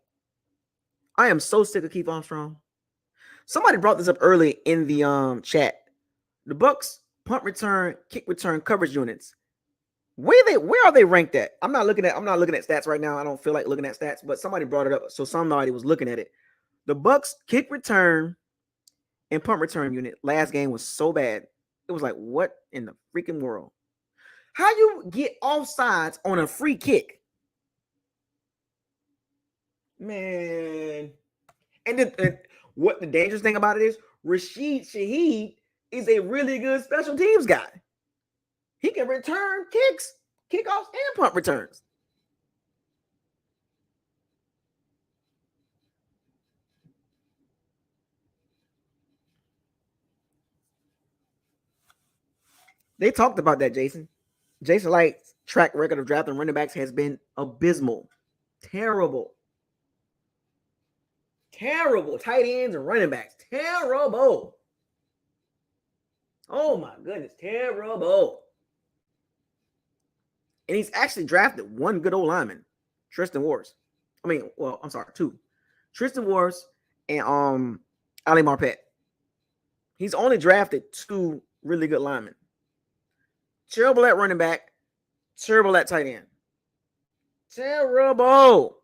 I am so sick of Keith Armstrong. Somebody brought this up early in the chat. The Bucs punt return, kick return coverage units Where are they ranked at? I'm not looking at stats right now. I don't feel like looking at stats, but somebody brought it up. So somebody was looking at it. The Bucks kick return and punt return unit last game was so bad. It was like, what in the freaking world? How you get offsides on a free kick? Man. And what the dangerous thing about it is, Rashid Shaheed is a really good special teams guy. He can return kicks, kickoffs, and punt returns. They talked about that, Jason. Jason Light's track record of drafting running backs has been abysmal. Terrible. Terrible. Tight ends and running backs. Terrible. Oh my goodness. Terrible. And he's actually drafted one good old lineman, Tristan Wirfs. Two. Tristan Wirfs and Ali Marpet. He's only drafted two really good linemen. Terrible at running back, terrible at tight end. Terrible.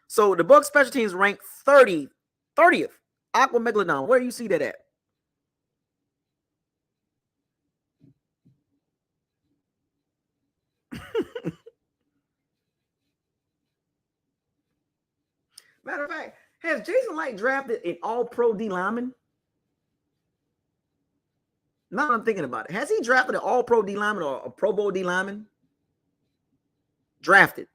So the Bucs special teams ranked 30th. Aqua Megalodon. Where do you see that at? Matter of fact, has Jason Light drafted an all-pro D lineman? Now I'm thinking about it. Has he drafted an all-pro D lineman or a Pro Bowl D lineman? Drafted.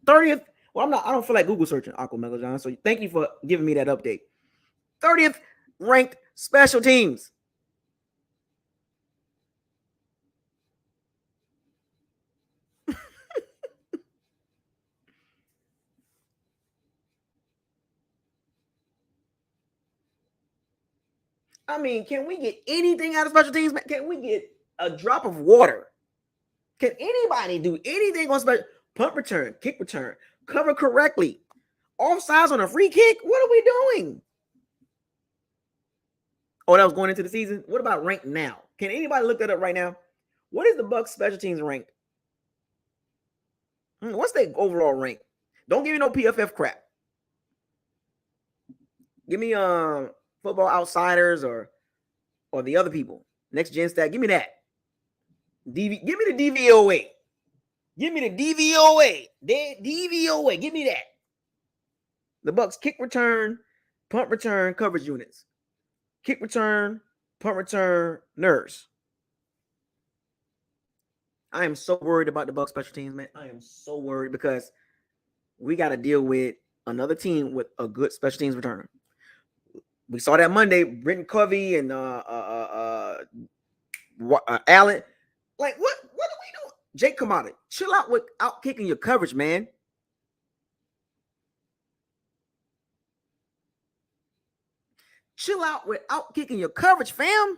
30th. Well, I don't feel like Google searching Aqua Megalodon, so thank you for giving me that update. 30th ranked special teams. I mean, can we get anything out of special teams? Can we get a drop of water? Can anybody do anything on special? Punt return, kick return, cover correctly, offsides on a free kick? What are we doing? Oh, that was going into the season. What about ranked now? Can anybody look that up right now? What is the Bucs special teams ranked? What's their overall rank? Don't give me no PFF crap. Give me Football Outsiders or the other people. Next Gen Stat. Give me that. Give me the DVOA. Give me the DVOA. DVOA. Give me that. The Bucs kick return, punt return, coverage units. Kick return, punt return, nerves. I am so worried about the Bucs special teams, man. I am so worried because we got to deal with another team with a good special teams returner. We saw that Monday, Britton Covey and Allen. Like, what are we doing? Jake Kamada, chill out with out kicking your coverage, man. Chill out with out kicking your coverage, fam.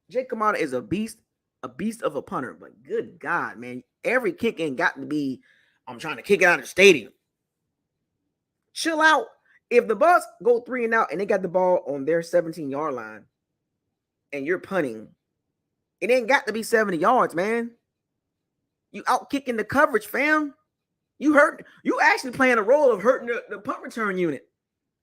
Jake Kamada is a beast of a punter. But good God, man, every kick ain't got to be, I'm trying to kick it out of the stadium. Chill out. If the Bucs go 3 and out and they got the ball on their 17-yard line and you're punting, it ain't got to be 70 yards, man. You out kicking the coverage, fam. You actually playing a role of hurting the punt return unit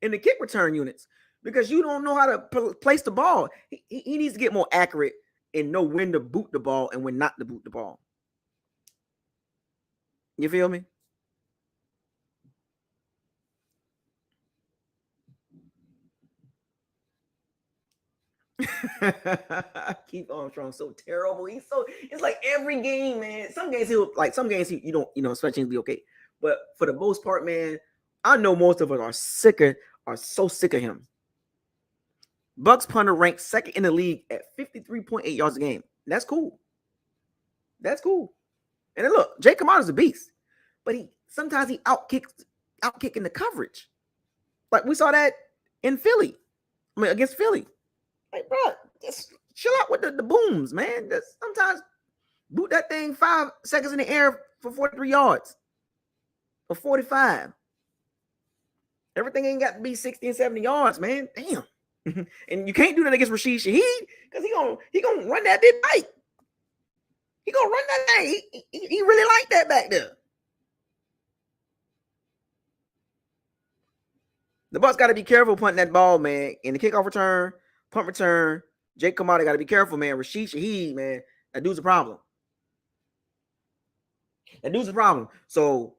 and the kick return units because you don't know how to place the ball. He needs to get more accurate and know when to boot the ball and when not to boot the ball. You feel me? Keith Armstrong so terrible. It's like every game, man. Some games you don't, special teams be okay. But for the most part, man, I know most of us are so sick of him. Bucs punter ranked second in the league at 53.8 yards a game. That's cool. That's cool. And then look, Jake Kamada's a beast. But sometimes he outkicks out kicking the coverage. Like we saw that in Philly. I mean, against Philly. Like, bro, just chill out with the booms, man. Just sometimes boot that thing 5 seconds in the air for 43 yards or 45. Everything ain't got to be 60 and 70 yards, man. Damn. And you can't do that against Rashid Shaheed because he gonna run that big bike. He gonna run that thing. He really like that back there. The Bucs got to be careful punting that ball, man. In the kickoff return, punt return, Jake Kamada got to be careful, man. Rashid Shaheed, man, that dude's a problem. So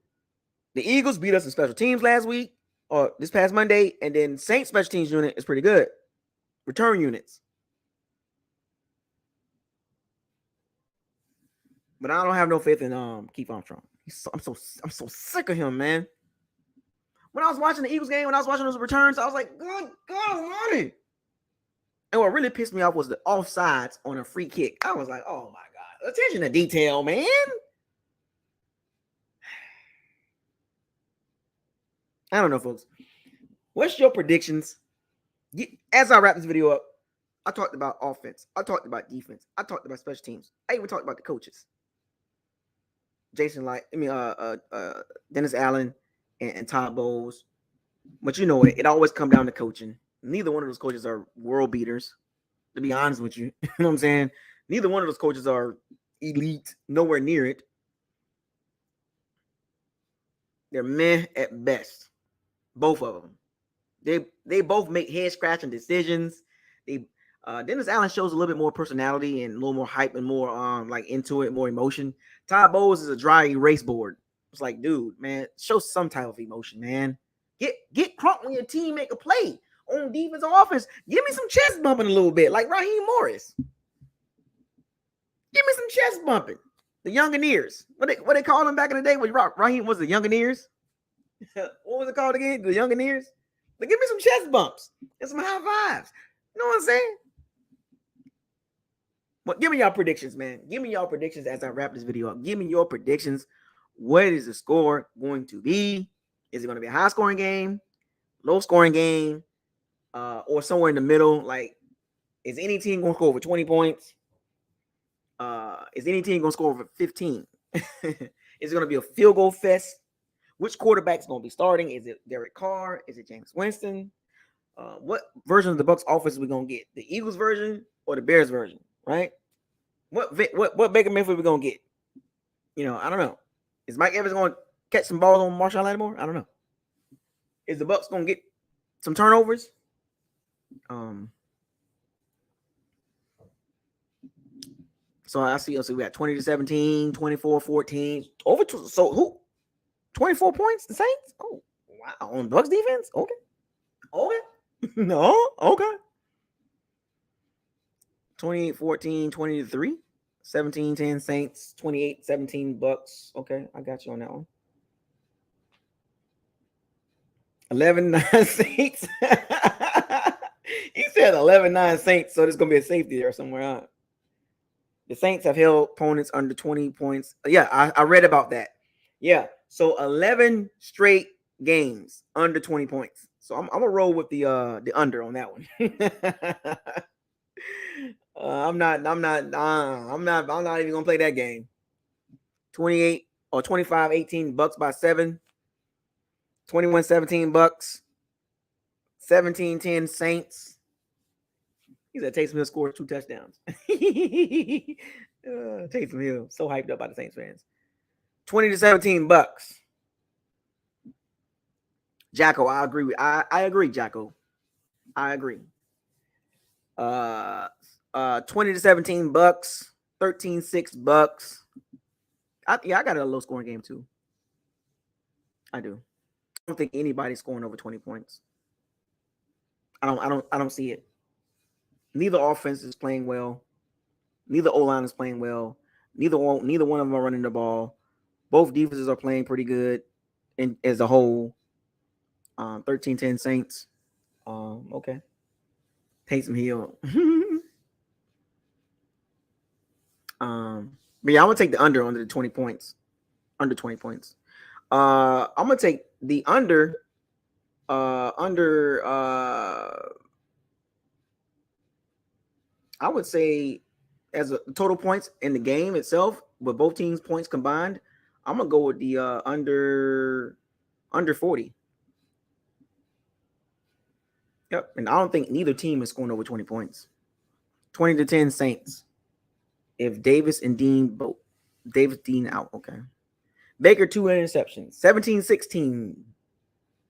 the Eagles beat us in special teams last week or this past Monday, and then Saints special teams unit is pretty good. Return units. But I don't have no faith in Keith Armstrong. I'm so sick of him, man. When I was watching the Eagles game, when I was watching those returns, I was like, good God Almighty. And what really pissed me off was the offsides on a free kick. I was like, oh my God. Attention to detail, man. I don't know, folks. What's your predictions? As I wrap this video up, I talked about offense. I talked about defense. I talked about special teams. I even talked about the coaches. Dennis Allen and Todd Bowles. But you know it always comes down to coaching. Neither one of those coaches are world beaters, to be honest with you. You know what I'm saying? Neither one of those coaches are elite, nowhere near it. They're meh at best. Both of them. They both make head-scratching decisions. Dennis Allen shows a little bit more personality and a little more hype and more like into it, more emotion. Todd Bowles is a dry erase board. It's like, dude, man, show some type of emotion, man. Get crunk when your team make a play on defense or offense. Give me some chest bumping a little bit, like Raheem Morris. Give me some chest bumping. The Younganeers. What they called them back in the day? Was Raheem was the Younganeers? What was it called again? The Younganeers? But give me some chest bumps and some high fives. You know what I'm saying? But give me y'all predictions, man. Give me y'all predictions as I wrap this video up. Give me your predictions. What is the score going to be? Is it going to be a high-scoring game, low-scoring game, or somewhere in the middle? Like, is any team going to score over 20 points? Is any team going to score over 15? Is it going to be a field goal fest? Which quarterback is going to be starting? Is it Derek Carr? Is it Jameis Winston? What version of the Bucs offense are we going to get? The Eagles version or the Bears version, right? What Baker Mayfield are we going to get? You know, I don't know. Is Mike Evans going to catch some balls on Marshawn Lattimore? I don't know. Is the Bucs going to get some turnovers? So I see. So we got 20-17, 24-14. So who? 24 points? The Saints? Oh, wow. On Bucs defense? Okay. No? Okay. 28-14, 20-3. 17-10 Saints, 28-17 Bucs. Okay, I got you on that one. 11-9 Saints. He said 11-9 Saints, so there's going to be a safety there somewhere. Huh? The Saints have held opponents under 20 points. Yeah, I read about that. Yeah, so 11 straight games under 20 points. So I'm gonna roll with the under on that one. I'm not even gonna play that game. 28 or 25-18 Bucs by 7. 21-17 Bucs. 17-10 Saints. He said Taysom Hill scored 2 touchdowns. Taysom Hill, so hyped up by the Saints fans. 20-17 Bucs. Jacko, I agree with. I agree, Jacko. I agree. 20-17 Bucs. 13-6 Bucs. I got a low scoring game too. I do. I don't think anybody's scoring over 20 points. I don't see it. Neither offense is playing well. Neither O-line is playing well. Neither one of them are running the ball. Both defenses are playing pretty good as a whole. 13-10 Saints. Okay. Taysom Hill. But yeah, I'm gonna take the under the 20 points. Under 20 points. I'm gonna take the under. I would say as a total points in the game itself, with both teams' points combined, I'm gonna go with the under 40. Yep, and I don't think neither team is scoring over 20 points. 20-10 Saints. If Davis and Dean both Davis Dean out, okay. Baker 2 interceptions. 17-16.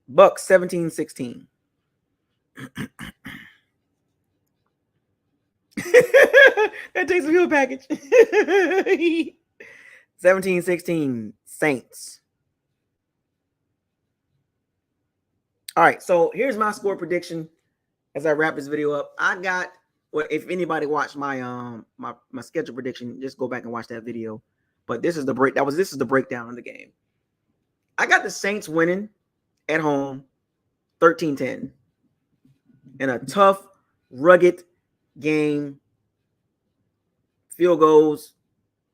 Bucks 17-16. That takes a fuel package. 17-16 Saints. All right, so here's my score prediction as I wrap this video up. I got, well, if anybody watched my my schedule prediction, just go back and watch that video. But this is the this is the breakdown of the game. I got the Saints winning at home 13-10 in a tough, rugged game. Field goals,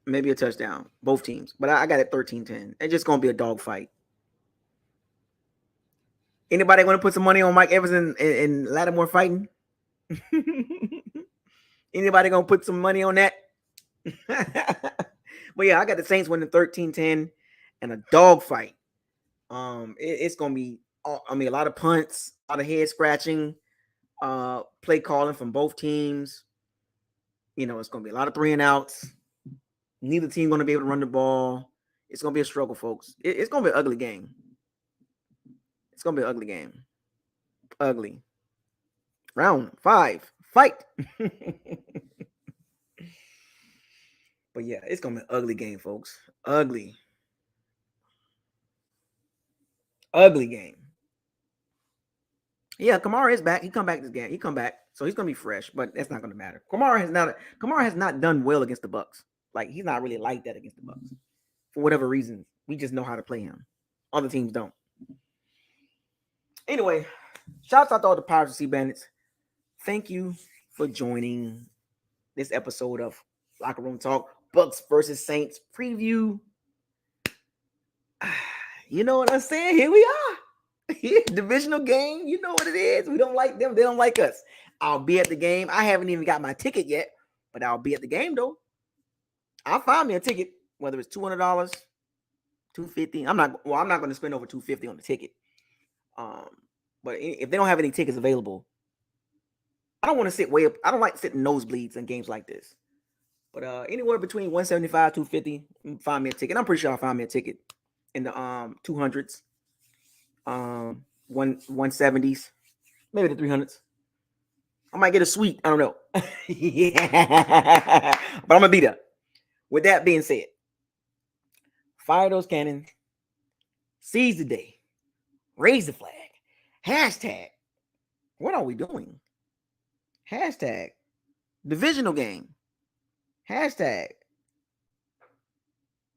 maybe a touchdown, both teams. But I got it 13-10. It's just going to be a dogfight. Anybody want to put some money on Mike Evans and Lattimore fighting? Anybody going to put some money on that? But yeah, I got the Saints winning 13-10 and a dogfight. It's going to be, a lot of punts, a lot of head scratching, play calling from both teams. You know, it's going to be a lot of 3 and outs. Neither team going to be able to run the ball. It's going to be a struggle, folks. It's going to be an ugly game. It's going to be an ugly game. Ugly. Round 5. Fight. But yeah, it's going to be an ugly game, folks. Ugly. Ugly game. Yeah, Kamara is back. He come back this game. He come back. So he's going to be fresh, but that's not going to matter. Kamara has not done well against the Bucs. Like, he's not really like that against the Bucs. For whatever reason, we just know how to play him. Other teams don't. Anyway, shouts out to all the Pirates of Sea Bandits. Thank you for joining this episode of Locker Room Talk, Bucs versus Saints preview. You know what I'm saying? Here we are. Divisional game. You know what it is. We don't like them. They don't like us. I'll be at the game. I haven't even got my ticket yet, but I'll be at the game though. I'll find me a ticket, whether it's $200, $250. I'm not going to spend over $250 on the ticket. But if they don't have any tickets available, I don't want to sit way up. I don't like sitting nosebleeds in games like this. But anywhere between $175, $250, find me a ticket. I'm pretty sure I'll find me a ticket in the 200s, 170s, maybe the 300s. I might get a suite. I don't know. Yeah. But I'm gonna be there. With that being said, fire those cannons, seize the day, raise the flag, hashtag, what are we doing? Hashtag, divisional game, hashtag,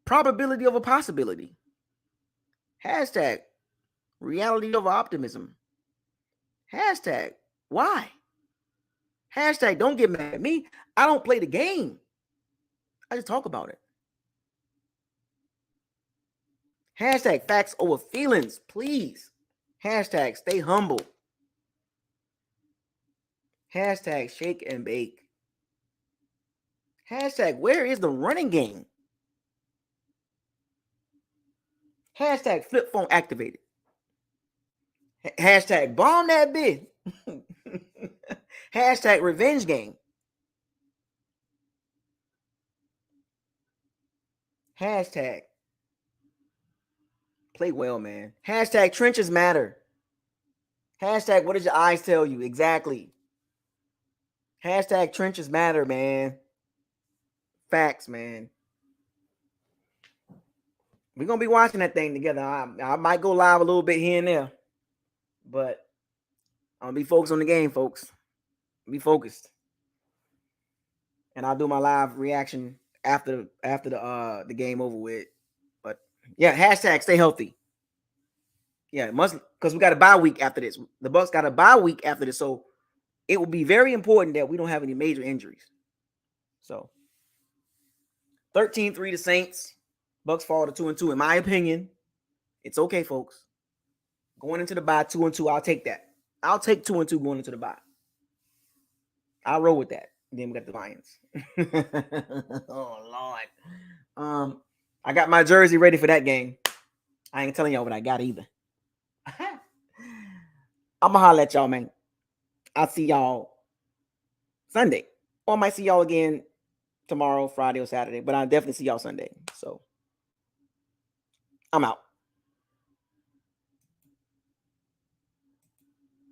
probability of a possibility, hashtag, reality over optimism, hashtag, why? Hashtag, don't get mad at me. I don't play the game. I just talk about it. Hashtag facts over feelings, please. Hashtag stay humble. Hashtag shake and bake. Hashtag where is the running game? Hashtag flip phone activated. Hashtag bomb that bitch. Hashtag revenge game. Hashtag play well, man. Hashtag trenches matter. Hashtag what did your eyes tell you? Exactly. Hashtag trenches matter, man. Facts, man. We're going to be watching that thing together. I might go live a little bit here and there. But I'll be focused on the game, folks. Be focused. And I'll do my live reaction after the game over with. But yeah, hashtag stay healthy. Yeah, it must, because we got a bye week after this. The Bucs got a bye week after this, so it will be very important that we don't have any major injuries. So 13-3 the Saints. Bucs fall to 2-2, in my opinion. It's okay, folks. Going into the bye 2-2, I'll take that. I'll take 2-2 going into the bye. I'll roll with that. Then we got the Lions. Oh Lord. I got my jersey ready for that game. I ain't telling y'all what I got either. I'ma holler at y'all, man. I'll see y'all Sunday. Or I might see y'all again tomorrow, Friday, or Saturday. But I'll definitely see y'all Sunday. So I'm out.